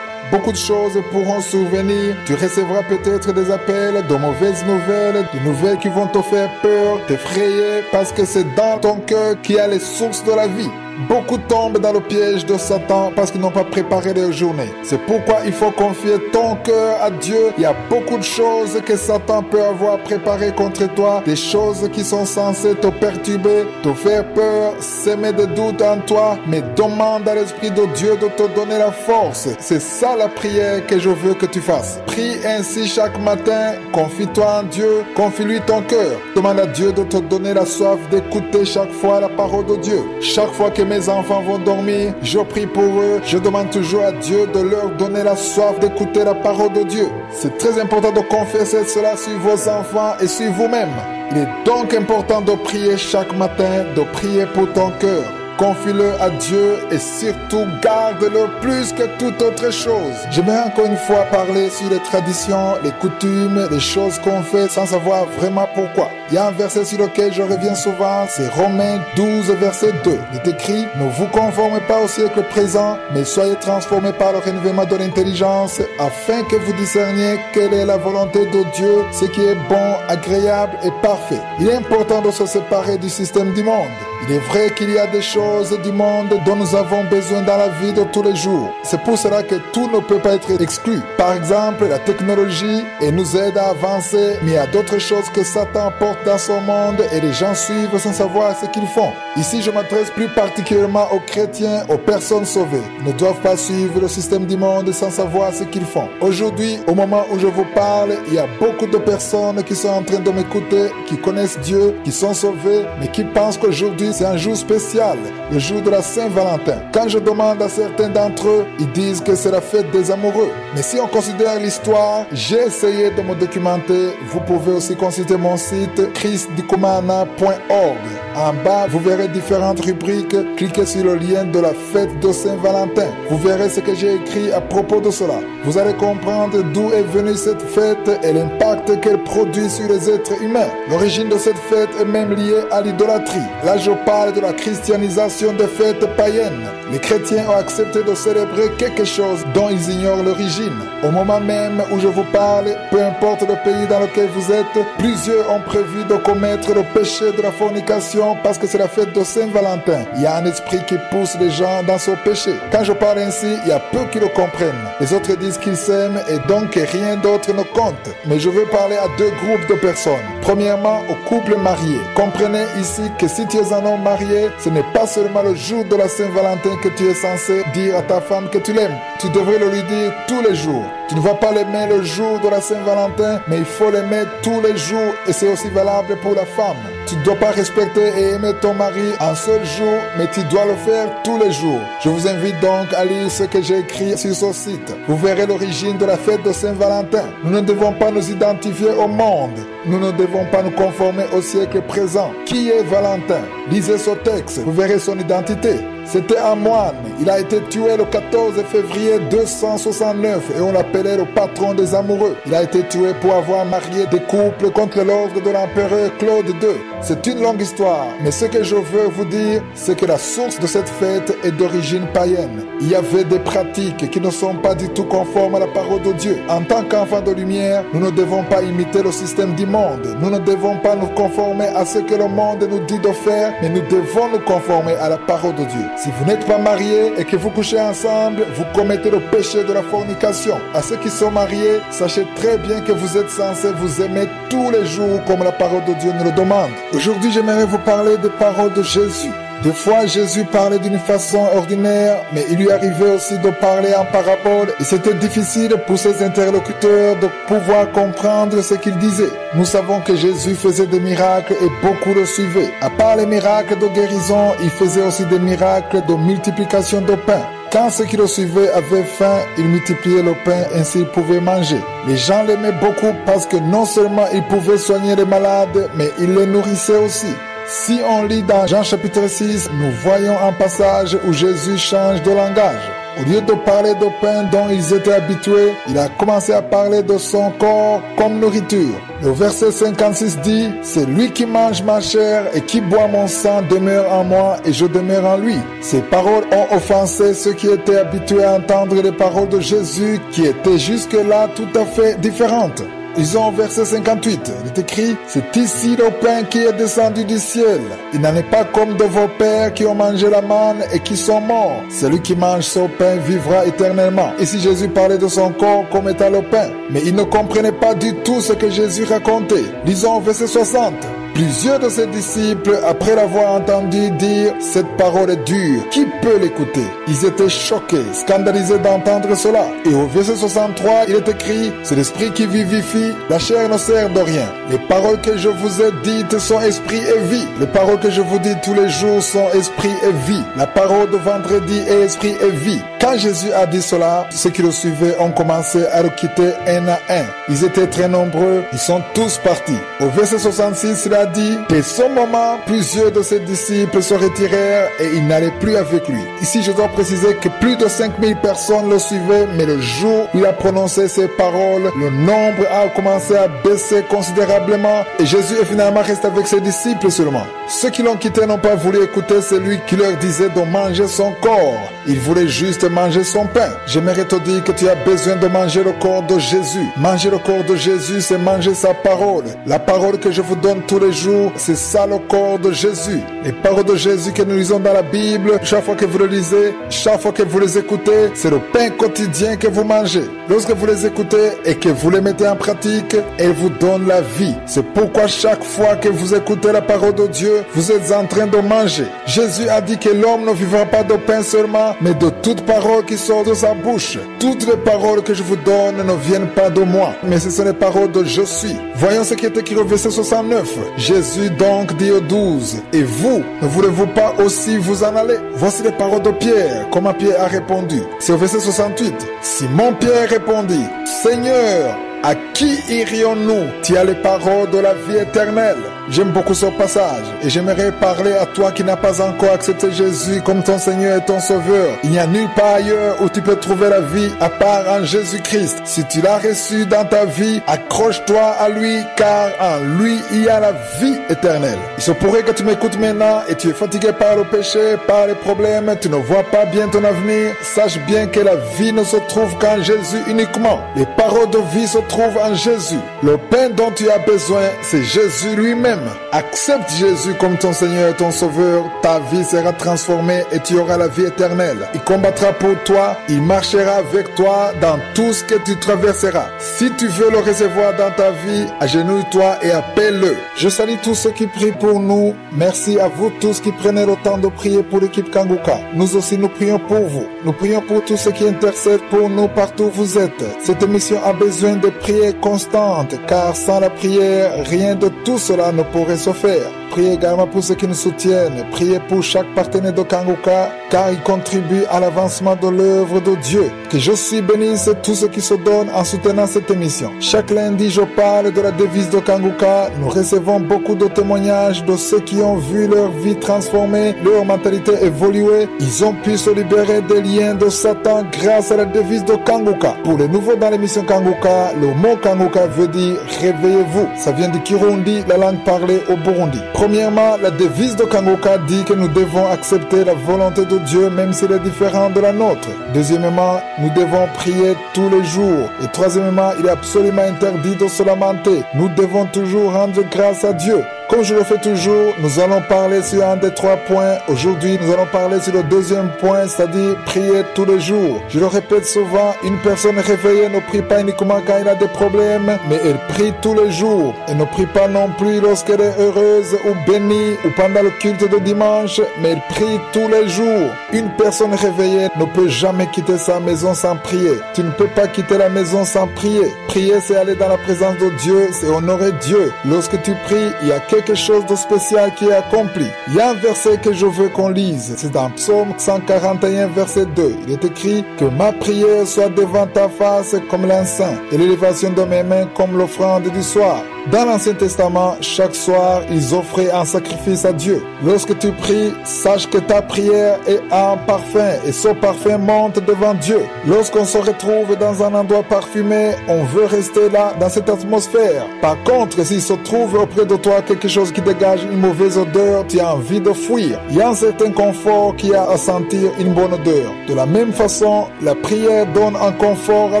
beaucoup de choses pourront survenir. Tu recevras peut-être des appels, de mauvaises nouvelles, de nouvelles qui vont te faire peur, t'effrayer, parce que c'est dans ton cœur qu'il y a les sources de la vie. Beaucoup tombent dans le piège de Satan parce qu'ils n'ont pas préparé leur journée. C'est pourquoi il faut confier ton cœur à Dieu. Il y a beaucoup de choses que Satan peut avoir préparées contre toi, des choses qui sont censées te perturber, te faire peur, semer des doutes en toi, mais demande à l'Esprit de Dieu de te donner la force. C'est ça la prière que je veux que tu fasses. Prie ainsi chaque matin, confie-toi en Dieu, confie-lui ton cœur. Demande à Dieu de te donner la soif d'écouter chaque fois la parole de Dieu. Chaque fois que mes enfants vont dormir, je prie pour eux, je demande toujours à Dieu de leur donner la soif d'écouter la parole de Dieu. C'est très important de confesser cela sur vos enfants et sur vous-même. Il est donc important de prier chaque matin, de prier pour ton cœur. Confie-le à Dieu et surtout garde-le plus que toute autre chose. J'aimerais encore une fois parler sur les traditions, les coutumes, les choses qu'on fait sans savoir vraiment pourquoi. Il y a un verset sur lequel je reviens souvent, c'est Romains 12, verset 2. Il est écrit, ne vous conformez pas au siècle présent, mais soyez transformés par le renouvellement de l'intelligence, afin que vous discerniez quelle est la volonté de Dieu, ce qui est bon, agréable et parfait. Il est important de se séparer du système du monde. Il est vrai qu'il y a des choses du monde dont nous avons besoin dans la vie de tous les jours. C'est pour cela que tout ne peut pas être exclu. Par exemple, la technologie nous aide à avancer, mais il y a d'autres choses que Satan porte dans son monde et les gens suivent sans savoir ce qu'ils font. Ici, je m'adresse plus particulièrement aux chrétiens, aux personnes sauvées. Ils ne doivent pas suivre le système du monde sans savoir ce qu'ils font. Aujourd'hui, au moment où je vous parle, il y a beaucoup de personnes qui sont en train de m'écouter, qui connaissent Dieu, qui sont sauvées, mais qui pensent qu'aujourd'hui, c'est un jour spécial, le jour de la Saint-Valentin. Quand je demande à certains d'entre eux, ils disent que c'est la fête des amoureux. Mais si on considère l'histoire, j'ai essayé de me documenter. Vous pouvez aussi consulter mon site christdikumana.org. En bas, vous verrez différentes rubriques. Cliquez sur le lien de la fête de Saint-Valentin. Vous verrez ce que j'ai écrit à propos de cela. Vous allez comprendre d'où est venue cette fête et l'impact qu'elle produit sur les êtres humains. L'origine de cette fête est même liée à l'idolâtrie. Là, je parle de la christianisation des fêtes païennes. Les chrétiens ont accepté de célébrer quelque chose dont ils ignorent l'origine. Au moment même où je vous parle, peu importe le pays dans lequel vous êtes, plusieurs ont prévu de commettre le péché de la fornication parce que c'est la fête de Saint-Valentin. Il y a un esprit qui pousse les gens dans ce péché. Quand je parle ainsi, il y a peu qui le comprennent. Les autres disent qu'ils s'aiment et donc rien d'autre ne compte. Mais je veux parler à deux groupes de personnes. Premièrement, aux couples mariés. Comprenez ici que si tu es un homme marié, ce n'est pas seulement le jour de la Saint-Valentin que tu es censé dire à ta femme que tu l'aimes. Tu devrais le lui dire tous les jours. Tu ne vas pas l'aimer le jour de la Saint-Valentin, mais il faut l'aimer tous les jours et c'est aussi valable pour la femme. Tu ne dois pas respecter et aimer ton mari un seul jour, mais tu dois le faire tous les jours. Je vous invite donc à lire ce que j'ai écrit sur ce site. Vous verrez l'origine de la fête de Saint-Valentin. Nous ne devons pas nous identifier au monde. Nous ne devons pas nous conformer au siècle présent. Qui est Valentin? Lisez ce texte, vous verrez son identité. C'était un moine. Il a été tué le 14 février 269 et on l'appelait le patron des amoureux. Il a été tué pour avoir marié des couples contre l'ordre de l'empereur Claude II. C'est une longue histoire, mais ce que je veux vous dire, c'est que la source de cette fête est d'origine païenne. Il y avait des pratiques qui ne sont pas du tout conformes à la parole de Dieu. En tant qu'enfants de lumière, nous ne devons pas imiter le système du monde. Nous ne devons pas nous conformer à ce que le monde nous dit de faire, mais nous devons nous conformer à la parole de Dieu. Si vous n'êtes pas mariés et que vous couchez ensemble, vous commettez le péché de la fornication. À ceux qui sont mariés, sachez très bien que vous êtes censés vous aimer tous les jours comme la parole de Dieu nous le demande. Aujourd'hui, j'aimerais vous parler des paroles de Jésus. Des fois, Jésus parlait d'une façon ordinaire, mais il lui arrivait aussi de parler en parabole et c'était difficile pour ses interlocuteurs de pouvoir comprendre ce qu'il disait. Nous savons que Jésus faisait des miracles et beaucoup le suivaient. À part les miracles de guérison, il faisait aussi des miracles de multiplication de pain. Quand ceux qui le suivaient avaient faim, il multipliait le pain, ainsi ils pouvaient manger. Les gens l'aimaient beaucoup parce que non seulement il pouvait soigner les malades, mais il les nourrissait aussi. Si on lit dans Jean chapitre 6, nous voyons un passage où Jésus change de langage. Au lieu de parler de pain dont ils étaient habitués, il a commencé à parler de son corps comme nourriture. Le verset 56 dit, « C'est lui qui mange ma chair et qui boit mon sang demeure en moi et je demeure en lui. » Ces paroles ont offensé ceux qui étaient habitués à entendre les paroles de Jésus qui étaient jusque-là tout à fait différentes. Ils ont verset 58, il est écrit, « C'est ici le pain qui est descendu du ciel. Il n'en est pas comme de vos pères qui ont mangé la manne et qui sont morts. Celui qui mange ce pain vivra éternellement. » Ici Jésus parlait de son corps comme étant le pain. Mais ils ne comprenaient pas du tout ce que Jésus racontait. Lisons verset 60. Plusieurs de ses disciples, après l'avoir entendu dire « Cette parole est dure, qui peut l'écouter ?» Ils étaient choqués, scandalisés d'entendre cela. Et au verset 63, il est écrit « C'est l'esprit qui vivifie, la chair ne sert de rien. Les paroles que je vous ai dites sont esprit et vie. Les paroles que je vous dis tous les jours sont esprit et vie. La parole de vendredi est esprit et vie. » Quand Jésus a dit cela, ceux qui le suivaient ont commencé à le quitter un à un. Ils étaient très nombreux, ils sont tous partis. Au verset 66, il a dit, « Dès ce moment, plusieurs de ses disciples se retirèrent et ils n'allaient plus avec lui. » Ici, je dois préciser que plus de 5000 personnes le suivaient, mais le jour où il a prononcé ces paroles, le nombre a commencé à baisser considérablement et Jésus est finalement resté avec ses disciples seulement. Ceux qui l'ont quitté n'ont pas voulu écouter celui qui leur disait de manger son corps. Ils voulaient juste manger son pain. J'aimerais te dire que tu as besoin de manger le corps de Jésus. Manger le corps de Jésus, c'est manger sa parole. La parole que je vous donne tous les jours, c'est ça le corps de Jésus. Les paroles de Jésus que nous lisons dans la Bible, chaque fois que vous le lisez, chaque fois que vous les écoutez, c'est le pain quotidien que vous mangez. Lorsque vous les écoutez et que vous les mettez en pratique, elles vous donnent la vie. C'est pourquoi chaque fois que vous écoutez la parole de Dieu, vous êtes en train de manger. Jésus a dit que l'homme ne vivra pas de pain seulement, mais de toute parole qui sort de sa bouche. Toutes les paroles que je vous donne ne viennent pas de moi, mais ce sont les paroles de je suis. Voyons ce qui est écrit au verset 69. Jésus donc dit aux 12, « Et vous, ne voulez-vous pas aussi vous en aller ?» Voici les paroles de Pierre, comment Pierre a répondu. C'est au verset 68. Simon Pierre répondit, « Seigneur, à qui irions-nous? Tu as les paroles de la vie éternelle. » J'aime beaucoup ce passage et j'aimerais parler à toi qui n'as pas encore accepté Jésus comme ton Seigneur et ton Sauveur. Il n'y a nulle part ailleurs où tu peux trouver la vie à part en Jésus-Christ. Si tu l'as reçu dans ta vie, accroche-toi à lui car en lui il y a la vie éternelle. Il se pourrait que tu m'écoutes maintenant et tu es fatigué par le péché, par les problèmes, tu ne vois pas bien ton avenir. Sache bien que la vie ne se trouve qu'en Jésus uniquement. Les paroles de vie se trouvent en Jésus. Le pain dont tu as besoin, c'est Jésus lui-même. Accepte Jésus comme ton Seigneur et ton Sauveur, ta vie sera transformée et tu auras la vie éternelle. Il combattra pour toi, il marchera avec toi dans tout ce que tu traverseras. Si tu veux le recevoir dans ta vie, agenouille-toi et appelle-le. Je salue tous ceux qui prient pour nous. Merci à vous tous qui prenez le temps de prier pour l'équipe Kanguka. Nous aussi nous prions pour vous. Nous prions pour tous ceux qui intercèdent pour nous partout où vous êtes. Cette émission a besoin de prières constantes car sans la prière, rien de tout cela ne pourrait se faire. Priez également pour ceux qui nous soutiennent. Priez pour chaque partenaire de Kanguka car il contribue à l'avancement de l'œuvre de Dieu. Que je suis bénisse tous ceux qui se donnent en soutenant cette émission. Chaque lundi, je parle de la devise de Kanguka. Nous recevons beaucoup de témoignages de ceux qui ont vu leur vie transformée, leur mentalité évoluer. Ils ont pu se libérer des liens de Satan grâce à la devise de Kanguka. Pour les nouveaux dans l'émission Kanguka, le mot Kanguka veut dire réveillez-vous. Ça vient du Kirundi, la langue parlée au Burundi. Premièrement, la devise de Kanguka dit que nous devons accepter la volonté de Dieu même si elle est différente de la nôtre. Deuxièmement, nous devons prier tous les jours. Et troisièmement, il est absolument interdit de se lamenter. Nous devons toujours rendre grâce à Dieu. Comme je le fais toujours, nous allons parler sur un des 3 points. Aujourd'hui, nous allons parler sur le deuxième point, c'est-à-dire prier tous les jours. Je le répète souvent, une personne réveillée ne prie pas uniquement quand elle a des problèmes, mais elle prie tous les jours. Elle ne prie pas non plus lorsqu'elle est heureuse ou bénie ou pendant le culte de dimanche, mais elle prie tous les jours. Une personne réveillée ne peut jamais quitter sa maison sans prier. Tu ne peux pas quitter la maison sans prier. Prier, c'est aller dans la présence de Dieu, c'est honorer Dieu. Lorsque tu pries, il y a quelque quelque chose de spécial qui est accompli. Il y a un verset que je veux qu'on lise. C'est dans Psaume 141, verset 2. Il est écrit que ma prière soit devant ta face comme l'encens et l'élévation de mes mains comme l'offrande du soir. Dans l'Ancien Testament, chaque soir, ils offraient un sacrifice à Dieu. Lorsque tu pries, sache que ta prière est un parfum et ce parfum monte devant Dieu. Lorsqu'on se retrouve dans un endroit parfumé, on veut rester là, dans cette atmosphère. Par contre, s'il se trouve auprès de toi quelque chose qui dégage une mauvaise odeur, tu as envie de fuir. Il y a un certain confort qui a à sentir une bonne odeur. De la même façon, la prière donne un confort à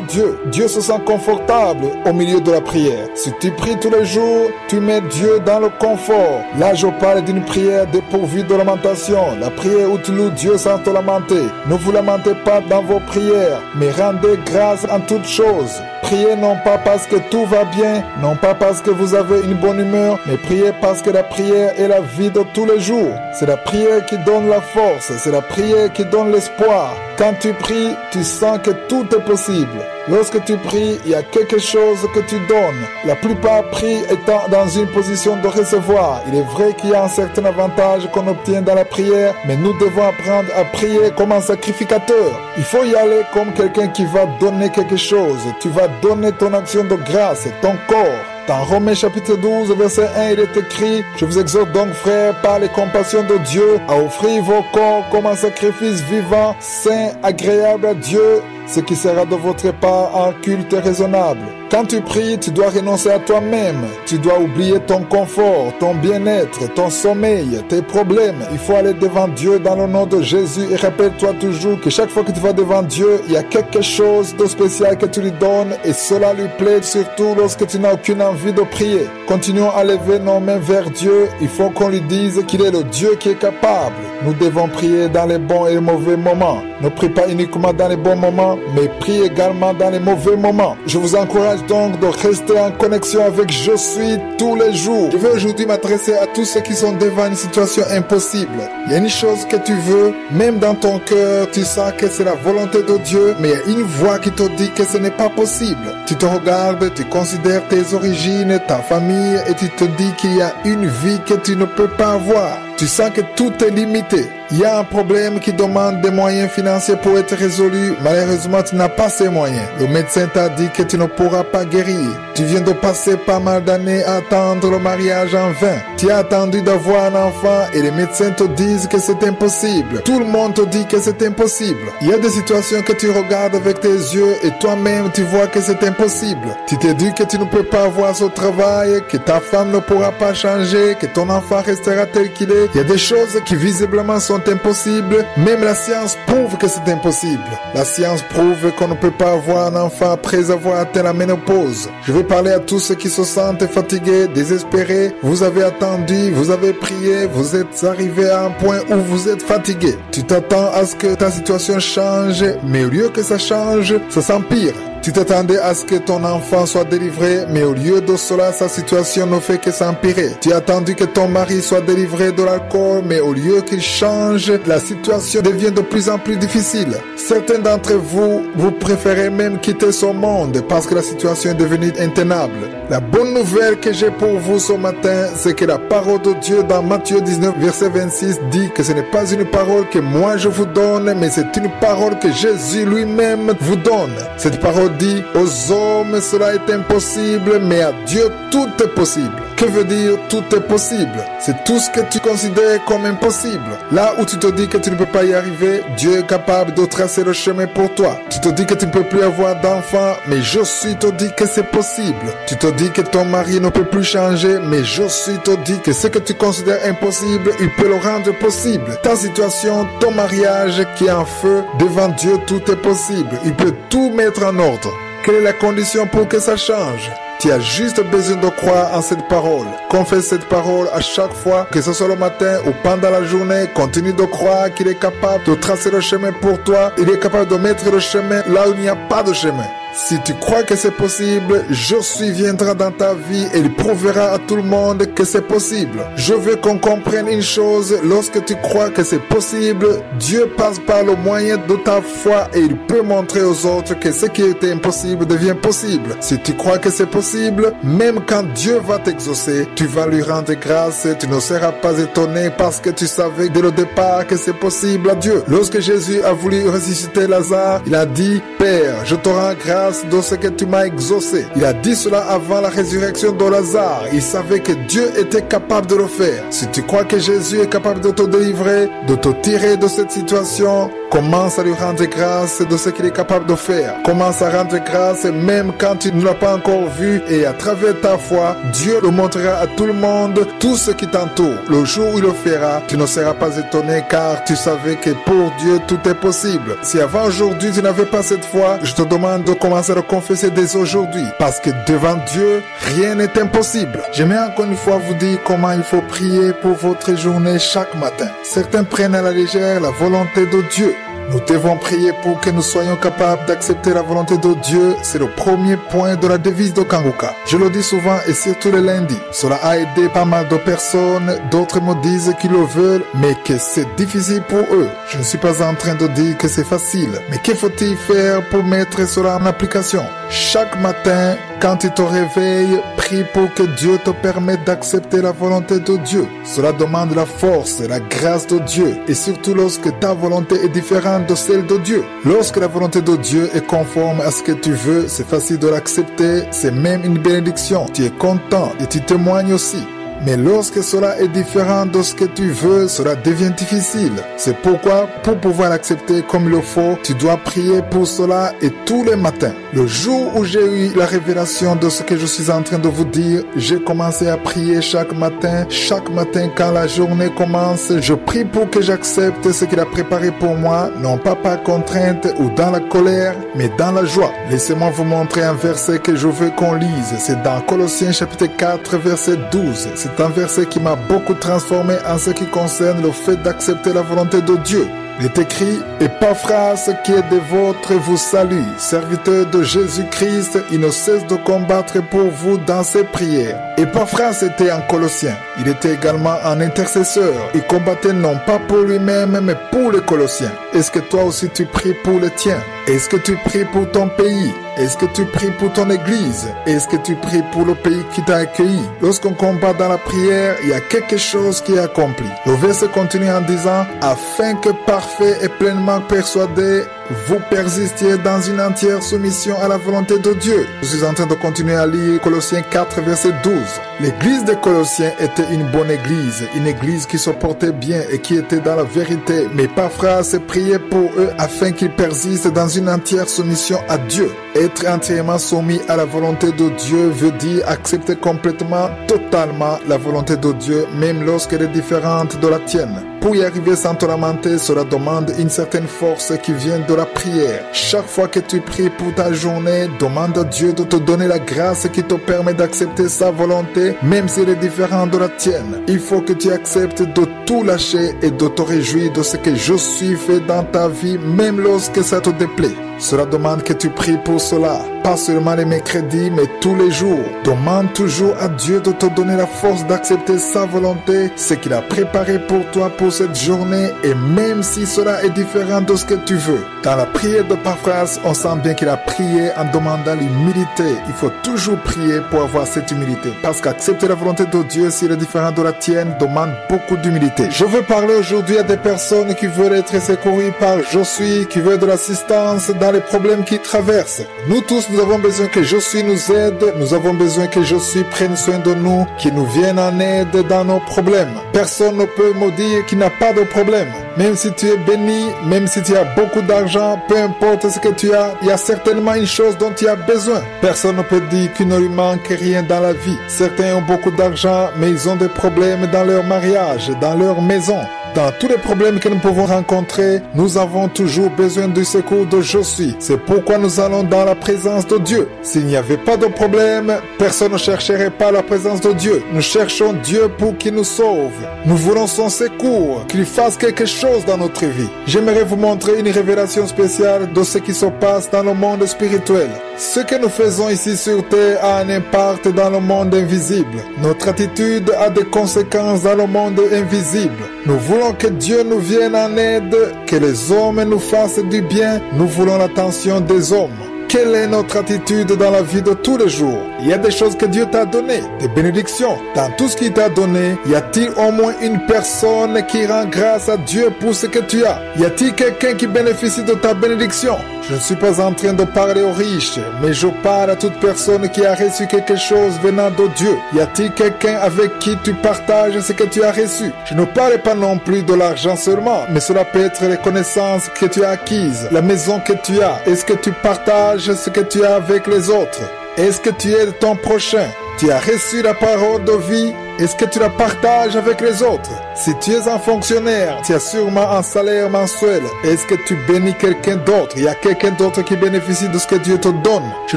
Dieu. Dieu se sent confortable au milieu de la prière. Si tu pries tous les jours, tu mets Dieu dans le confort. Là, je parle d'une prière dépourvue de lamentation. La prière où tu loues Dieu sans te lamenter. Ne vous lamentez pas dans vos prières, mais rendez grâce en toutes choses. Priez non pas parce que tout va bien, non pas parce que vous avez une bonne humeur, mais priez parce que la prière est la vie de tous les jours. C'est la prière qui donne la force, c'est la prière qui donne l'espoir. Quand tu pries, tu sens que tout est possible. Lorsque tu pries, il y a quelque chose que tu donnes. La plupart prient étant dans une position de recevoir. Il est vrai qu'il y a un certain avantage qu'on obtient dans la prière, mais nous devons apprendre à prier comme un sacrificateur. Il faut y aller comme quelqu'un qui va donner quelque chose. Tu vas donner ton action de grâce, ton corps. Dans Romains chapitre 12, verset 1, il est écrit « Je vous exhorte donc, frères, par les compassions de Dieu, à offrir vos corps comme un sacrifice vivant, saint, agréable à Dieu, ce qui sera de votre part un culte raisonnable. » Quand tu pries, tu dois renoncer à toi-même. Tu dois oublier ton confort, ton bien-être, ton sommeil, tes problèmes. Il faut aller devant Dieu dans le nom de Jésus et rappelle-toi toujours que chaque fois que tu vas devant Dieu, il y a quelque chose de spécial que tu lui donnes et cela lui plaît surtout lorsque tu n'as aucune envie de prier. Continuons à lever nos mains vers Dieu. Il faut qu'on lui dise qu'il est le Dieu qui est capable. Nous devons prier dans les bons et les mauvais moments. Ne prie pas uniquement dans les bons moments, mais prie également dans les mauvais moments. Je vous encourage donc de rester en connexion avec Je suis tous les jours. Je veux aujourd'hui m'adresser à tous ceux qui sont devant une situation impossible. Il y a une chose que tu veux, même dans ton cœur, tu sens que c'est la volonté de Dieu, mais il y a une voix qui te dit que ce n'est pas possible. Tu te regardes, tu considères tes origines, ta famille, et tu te dis qu'il y a une vie que tu ne peux pas avoir. Tu sens que tout est limité. Il y a un problème qui demande des moyens financiers pour être résolu. Malheureusement, tu n'as pas ces moyens. Le médecin t'a dit que tu ne pourras pas guérir. Tu viens de passer pas mal d'années à attendre le mariage en vain. Tu as attendu d'avoir un enfant et les médecins te disent que c'est impossible. Tout le monde te dit que c'est impossible. Il y a des situations que tu regardes avec tes yeux et toi-même tu vois que c'est impossible. Tu te dis que tu ne peux pas avoir ce travail, que ta femme ne pourra pas changer, que ton enfant restera tel qu'il est. Il y a des choses qui visiblement sont impossibles. Même la science prouve que c'est impossible. La science prouve qu'on ne peut pas avoir un enfant après avoir atteint la ménopause. Je vais parler à tous ceux qui se sentent fatigués, désespérés. Vous avez attendu, vous avez prié, vous êtes arrivé à un point où vous êtes fatigué. Tu t'attends à ce que ta situation change, mais au lieu que ça change, ça s'empire. Tu t'attendais à ce que ton enfant soit délivré, mais au lieu de cela, sa situation ne fait que s'empirer. Tu as attendu que ton mari soit délivré de l'alcool, mais au lieu qu'il change, la situation devient de plus en plus difficile. Certains d'entre vous, vous préférez même quitter ce monde parce que la situation est devenue intenable. La bonne nouvelle que j'ai pour vous ce matin, c'est que la parole de Dieu dans Matthieu 19, verset 26 dit que ce n'est pas une parole que moi je vous donne, mais c'est une parole que Jésus lui-même vous donne. Cette parole dit, aux hommes cela est impossible, mais à Dieu tout est possible. Que veut dire tout est possible? C'est tout ce que tu considères comme impossible. Là où tu te dis que tu ne peux pas y arriver, Dieu est capable de tracer le chemin pour toi. Tu te dis que tu ne peux plus avoir d'enfants, mais je suis te dit que c'est possible. Tu te dis que ton mari ne peut plus changer, mais je suis te dit que ce que tu considères impossible, il peut le rendre possible. Ta situation, ton mariage qui est en feu, devant Dieu tout est possible. Il peut tout mettre en ordre. Quelle est la condition pour que ça change? Tu as juste besoin de croire en cette parole. Confesse cette parole à chaque fois, que ce soit le matin ou pendant la journée. Continue de croire qu'il est capable de tracer le chemin pour toi. Il est capable de mettre le chemin là où il n'y a pas de chemin. Si tu crois que c'est possible, Josué viendra dans ta vie et il prouvera à tout le monde que c'est possible. Je veux qu'on comprenne une chose, lorsque tu crois que c'est possible, Dieu passe par le moyen de ta foi et il peut montrer aux autres que ce qui était impossible devient possible. Si tu crois que c'est possible, même quand Dieu va t'exaucer, tu vas lui rendre grâce et tu ne seras pas étonné parce que tu savais dès le départ que c'est possible à Dieu. Lorsque Jésus a voulu ressusciter Lazare, il a dit, Père, je te rends grâce de ce que tu m'as exaucé. Il a dit cela avant la résurrection de Lazare. Il savait que Dieu était capable de le faire. Si tu crois que Jésus est capable de te délivrer, de te tirer de cette situation, commence à lui rendre grâce de ce qu'il est capable de faire. Commence à rendre grâce même quand tu ne l'as pas encore vu et à travers ta foi, Dieu le montrera à tout le monde, tout ce qui t'entoure. Le jour où il le fera, tu ne seras pas étonné car tu savais que pour Dieu tout est possible. Si avant aujourd'hui tu n'avais pas cette foi, je te demande de commencer à le confesser dès aujourd'hui parce que devant Dieu, rien n'est impossible. J'aimerais encore une fois vous dire comment il faut prier pour votre journée chaque matin. Certains prennent à la légère la volonté de Dieu. Nous devons prier pour que nous soyons capables d'accepter la volonté de Dieu. C'est le premier point de la devise de Kanguka. Je le dis souvent et surtout le lundi. Cela a aidé pas mal de personnes. D'autres me disent qu'ils le veulent, mais que c'est difficile pour eux. Je ne suis pas en train de dire que c'est facile. Mais que faut-il faire pour mettre cela en application? Chaque matin, quand tu te réveilles, prie pour que Dieu te permette d'accepter la volonté de Dieu. Cela demande la force et la grâce de Dieu. Et surtout lorsque ta volonté est différente de celle de Dieu. Lorsque la volonté de Dieu est conforme à ce que tu veux, c'est facile de l'accepter. C'est même une bénédiction. Tu es content et tu témoignes aussi. Mais lorsque cela est différent de ce que tu veux, cela devient difficile. C'est pourquoi, pour pouvoir l'accepter comme il le faut, tu dois prier pour cela et tous les matins. Le jour où j'ai eu la révélation de ce que je suis en train de vous dire, j'ai commencé à prier chaque matin. Chaque matin, quand la journée commence, je prie pour que j'accepte ce qu'il a préparé pour moi, non pas par contrainte ou dans la colère, mais dans la joie. Laissez-moi vous montrer un verset que je veux qu'on lise. C'est dans Colossiens chapitre 4, verset 12. C'est un verset qui m'a beaucoup transformé en ce qui concerne le fait d'accepter la volonté de Dieu. Il est écrit, Epaphras qui est des vôtres vous salue, serviteur de Jésus-Christ, il ne cesse de combattre pour vous dans ses prières. Epaphras était un Colossien. Il était également un intercesseur. Il combattait non pas pour lui-même, mais pour les Colossiens. Est-ce que toi aussi tu pries pour les tiens? Est-ce que tu pries pour ton pays? Est-ce que tu pries pour ton église? Est-ce que tu pries pour le pays qui t'a accueilli? Lorsqu'on combat dans la prière, il y a quelque chose qui est accompli. Le verset continue en disant, afin que parfait et pleinement persuadé, vous persistiez dans une entière soumission à la volonté de Dieu. Je suis en train de continuer à lire Colossiens 4, verset 12. L'église des Colossiens était une bonne église, une église qui se portait bien et qui était dans la vérité. Mais Epaphras priait pour eux afin qu'ils persistent dans une entière soumission à Dieu. Être entièrement soumis à la volonté de Dieu veut dire accepter complètement, totalement la volonté de Dieu, même lorsqu'elle est différente de la tienne. Pour y arriver sans te lamenter, cela demande une certaine force qui vient de la prière. Chaque fois que tu pries pour ta journée, demande à Dieu de te donner la grâce qui te permet d'accepter sa volonté, même si elle est différente de la tienne. Il faut que tu acceptes de tout lâcher et de te réjouir de ce que je suis fait dans ta vie, même lorsque ça te déplaît. Cela demande que tu pries pour cela, pas seulement les mercredis, mais tous les jours. Demande toujours à Dieu de te donner la force d'accepter sa volonté, ce qu'il a préparé pour toi pour cette journée, et même si cela est différent de ce que tu veux. Dans la prière de Epaphras, on sent bien qu'il a prié en demandant l'humilité. Il faut toujours prier pour avoir cette humilité, parce qu'accepter la volonté de Dieu, si elle est différente de la tienne, demande beaucoup d'humilité. Je veux parler aujourd'hui à des personnes qui veulent être secourues par Josué, qui veulent de l'assistance dans les problèmes qu'ils traversent. Nous tous, nous avons besoin que Josué nous aide. Nous avons besoin que Josué prenne soin de nous, qu'il nous vienne en aide dans nos problèmes. Personne ne peut me dire qu'il n'a pas de problème. Même si tu es béni, même si tu as beaucoup d'argent, peu importe ce que tu as, il y a certainement une chose dont tu as besoin. Personne ne peut dire qu'il ne lui manque rien dans la vie. Certains ont beaucoup d'argent, mais ils ont des problèmes dans leur mariage, dans leur maison. Dans tous les problèmes que nous pouvons rencontrer, nous avons toujours besoin du secours de Josué. C'est pourquoi nous allons dans la présence de Dieu. S'il n'y avait pas de problème, personne ne chercherait pas la présence de Dieu. Nous cherchons Dieu pour qu'il nous sauve. Nous voulons son secours, qu'il fasse quelque chose dans notre vie. J'aimerais vous montrer une révélation spéciale de ce qui se passe dans le monde spirituel. Ce que nous faisons ici sur terre a un impact dans le monde invisible. Notre attitude a des conséquences dans le monde invisible. Nous voulons que Dieu nous vienne en aide, que les hommes nous fassent du bien. Nous voulons l'attention des hommes. Quelle est notre attitude dans la vie de tous les jours? Il y a des choses que Dieu t'a données, des bénédictions. Dans tout ce qu'il t'a donné, y a-t-il au moins une personne qui rend grâce à Dieu pour ce que tu as? Y a-t-il quelqu'un qui bénéficie de ta bénédiction? Je ne suis pas en train de parler aux riches, mais je parle à toute personne qui a reçu quelque chose venant de Dieu. Y a-t-il quelqu'un avec qui tu partages ce que tu as reçu? Je ne parle pas non plus de l'argent seulement, mais cela peut être les connaissances que tu as acquises, la maison que tu as. Est-ce que tu partages ce que tu as avec les autres? Est-ce que tu aides ton prochain? Tu as reçu la parole de vie. Est-ce que tu la partages avec les autres? Si tu es un fonctionnaire, tu as sûrement un salaire mensuel. Est-ce que tu bénis quelqu'un d'autre? Il y a quelqu'un d'autre qui bénéficie de ce que Dieu te donne. Je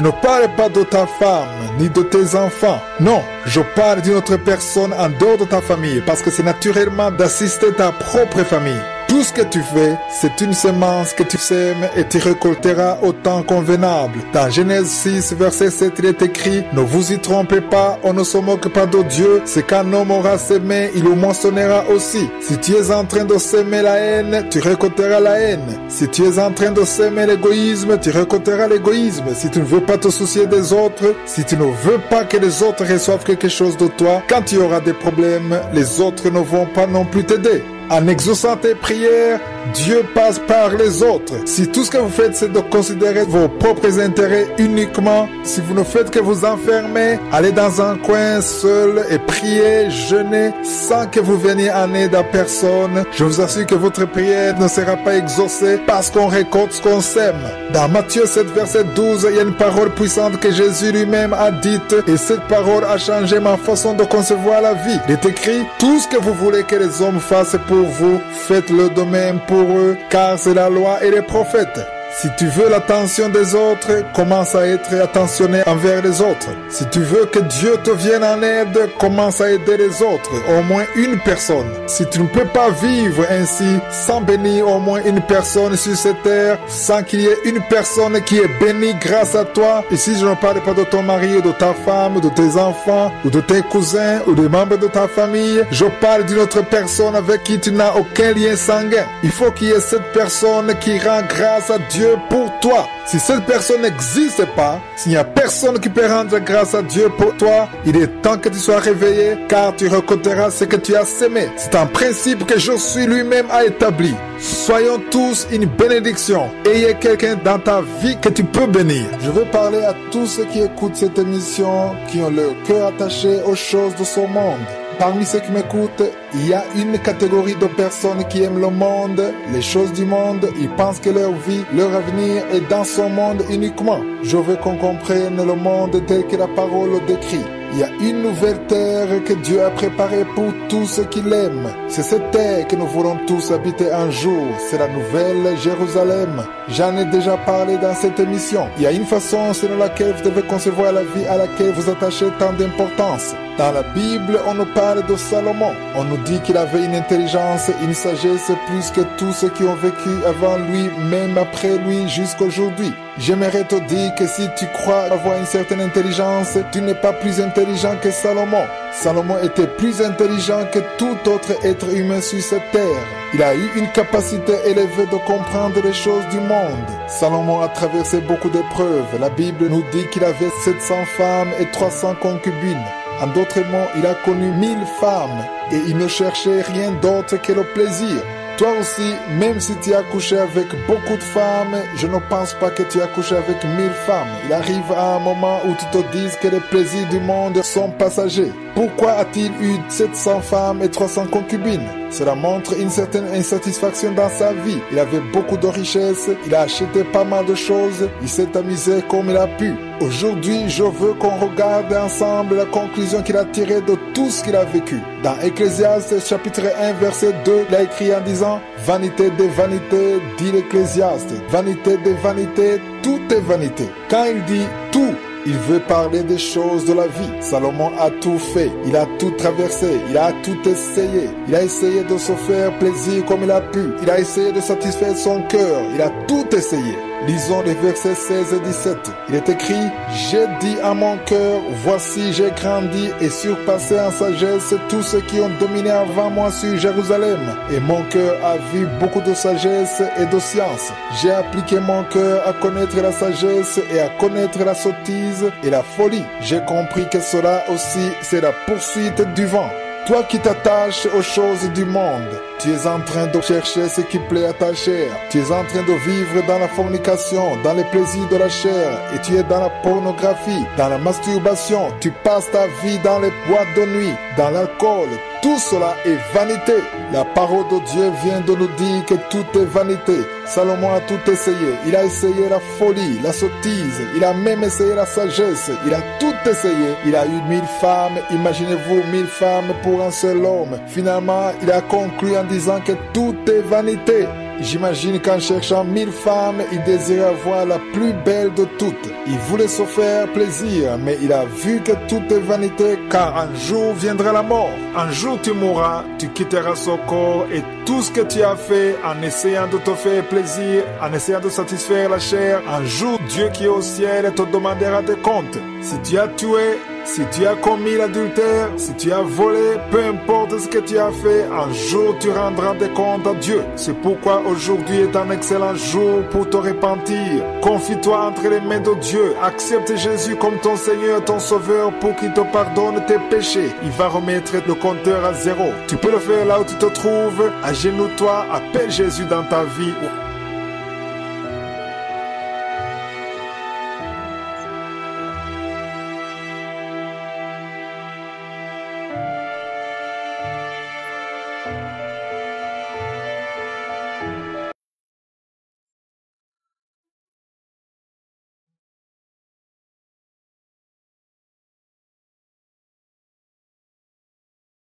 ne parle pas de ta femme, ni de tes enfants. Non, je parle d'une autre personne en dehors de ta famille, parce que c'est naturellement d'assister ta propre famille. Tout ce que tu fais, c'est une semence que tu sèmes et tu récolteras au temps convenable. Dans Genèse 6, verset 7, il est écrit: ne vous y trompez pas, on ne se moque pas de Dieu. C'est qu'un homme aura semé, il le moissonnera aussi. Si tu es en train de semer la haine, tu récolteras la haine. Si tu es en train de semer l'égoïsme, tu récolteras l'égoïsme. Si tu ne veux pas te soucier des autres, si tu ne veux pas que les autres reçoivent quelque chose de toi, quand tu auras des problèmes, les autres ne vont pas non plus t'aider. En exaucant tes prières, Dieu passe par les autres. Si tout ce que vous faites, c'est de considérer vos propres intérêts uniquement, si vous ne faites que vous enfermer, aller dans un coin seul et prier, jeûner, sans que vous veniez en aide à personne, je vous assure que votre prière ne sera pas exaucée parce qu'on récolte ce qu'on sème. Dans Matthieu 7, verset 12, il y a une parole puissante que Jésus lui-même a dite, et cette parole a changé ma façon de concevoir la vie. Il est écrit: tout ce que vous voulez que les hommes fassent pour vous, faites-le de même pour eux, car c'est la loi et les prophètes. Si tu veux l'attention des autres, commence à être attentionné envers les autres. Si tu veux que Dieu te vienne en aide, commence à aider les autres, au moins une personne. Si tu ne peux pas vivre ainsi sans bénir au moins une personne sur cette terre, sans qu'il y ait une personne qui est bénie grâce à toi, ici je ne parle pas de ton mari, de ta femme, de tes enfants, ou de tes cousins, ou des membres de ta famille, je parle d'une autre personne avec qui tu n'as aucun lien sanguin. Il faut qu'il y ait cette personne qui rend grâce à Dieu pour toi. Si cette personne n'existe pas, s'il n'y a personne qui peut rendre grâce à Dieu pour toi, il est temps que tu sois réveillé, car tu récolteras ce que tu as semé. C'est un principe que Josué lui-même a établi. Soyons tous une bénédiction. Ayez quelqu'un dans ta vie que tu peux bénir. Je veux parler à tous ceux qui écoutent cette émission, qui ont leur cœur attaché aux choses de ce monde. Parmi ceux qui m'écoutent, il y a une catégorie de personnes qui aiment le monde, les choses du monde. Ils pensent que leur vie, leur avenir est dans ce monde uniquement. Je veux qu'on comprenne le monde tel que la parole le décrit. Il y a une nouvelle terre que Dieu a préparée pour tous ceux qui l'aiment. C'est cette terre que nous voulons tous habiter un jour. C'est la nouvelle Jérusalem. J'en ai déjà parlé dans cette émission. Il y a une façon selon laquelle vous devez concevoir la vie à laquelle vous attachez tant d'importance. Dans la Bible, on nous parle de Salomon. On nous dit qu'il avait une intelligence, une sagesse plus que tous ceux qui ont vécu avant lui, même après lui, jusqu'aujourd'hui. J'aimerais te dire que si tu crois avoir une certaine intelligence, tu n'es pas plus intelligent que Salomon. Salomon était plus intelligent que tout autre être humain sur cette terre. Il a eu une capacité élevée de comprendre les choses du monde. Salomon a traversé beaucoup d'épreuves. La Bible nous dit qu'il avait 700 femmes et 300 concubines. En d'autres mots, il a connu 1000 femmes et il ne cherchait rien d'autre que le plaisir. Toi aussi, même si tu as couché avec beaucoup de femmes, je ne pense pas que tu as couché avec 1000 femmes. Il arrive à un moment où tu te dises que les plaisirs du monde sont passagers. Pourquoi a-t-il eu 700 femmes et 300 concubines? Cela montre une certaine insatisfaction dans sa vie. Il avait beaucoup de richesses, il a acheté pas mal de choses, il s'est amusé comme il a pu. Aujourd'hui, je veux qu'on regarde ensemble la conclusion qu'il a tirée de tout ce qu'il a vécu. Dans Ecclésiaste chapitre 1 verset 2, il a écrit en disant: vanité des vanités, dit l'Ecclésiaste. Vanité des vanités, tout est vanité. Quand il dit tout, il veut parler des choses de la vie. Salomon a tout fait, il a tout traversé, il a tout essayé. Il a essayé de se faire plaisir comme il a pu. Il a essayé de satisfaire son cœur, il a tout essayé. Lisons les versets 16 et 17. Il est écrit: j'ai dit à mon cœur, voici j'ai grandi et surpassé en sagesse tous ceux qui ont dominé avant moi sur Jérusalem. Et mon cœur a vu beaucoup de sagesse et de science. J'ai appliqué mon cœur à connaître la sagesse et à connaître la sottise et la folie. J'ai compris que cela aussi c'est la poursuite du vent. Toi qui t'attaches aux choses du monde, tu es en train de chercher ce qui plaît à ta chair. Tu es en train de vivre dans la fornication, dans les plaisirs de la chair, et tu es dans la pornographie, dans la masturbation. Tu passes ta vie dans les boîtes de nuit, dans l'alcool. Tout cela est vanité. La parole de Dieu vient de nous dire que tout est vanité. Salomon a tout essayé. Il a essayé la folie, la sottise. Il a même essayé la sagesse. Il a tout essayé. Il a eu 1000 femmes. Imaginez-vous 1000 femmes pour un seul homme. Finalement, il a conclu en disant que tout est vanité. J'imagine qu'en cherchant 1000 femmes, il désirait avoir la plus belle de toutes. Il voulait se faire plaisir, mais il a vu que tout est vanité, car un jour viendra la mort. Un jour tu mourras, tu quitteras ce corps, et tout ce que tu as fait en essayant de te faire plaisir, en essayant de satisfaire la chair, un jour Dieu qui est au ciel te demandera des comptes. Si tu as tué, si tu as commis l'adultère, si tu as volé, peu importe ce que tu as fait, un jour tu rendras des comptes à Dieu. C'est pourquoi aujourd'hui est un excellent jour pour te repentir. Confie-toi entre les mains de Dieu. Accepte Jésus comme ton Seigneur, ton Sauveur, pour qu'il te pardonne tes péchés. Il va remettre le compteur à zéro. Tu peux le faire là où tu te trouves. Agenouille-toi, appelle Jésus dans ta vie.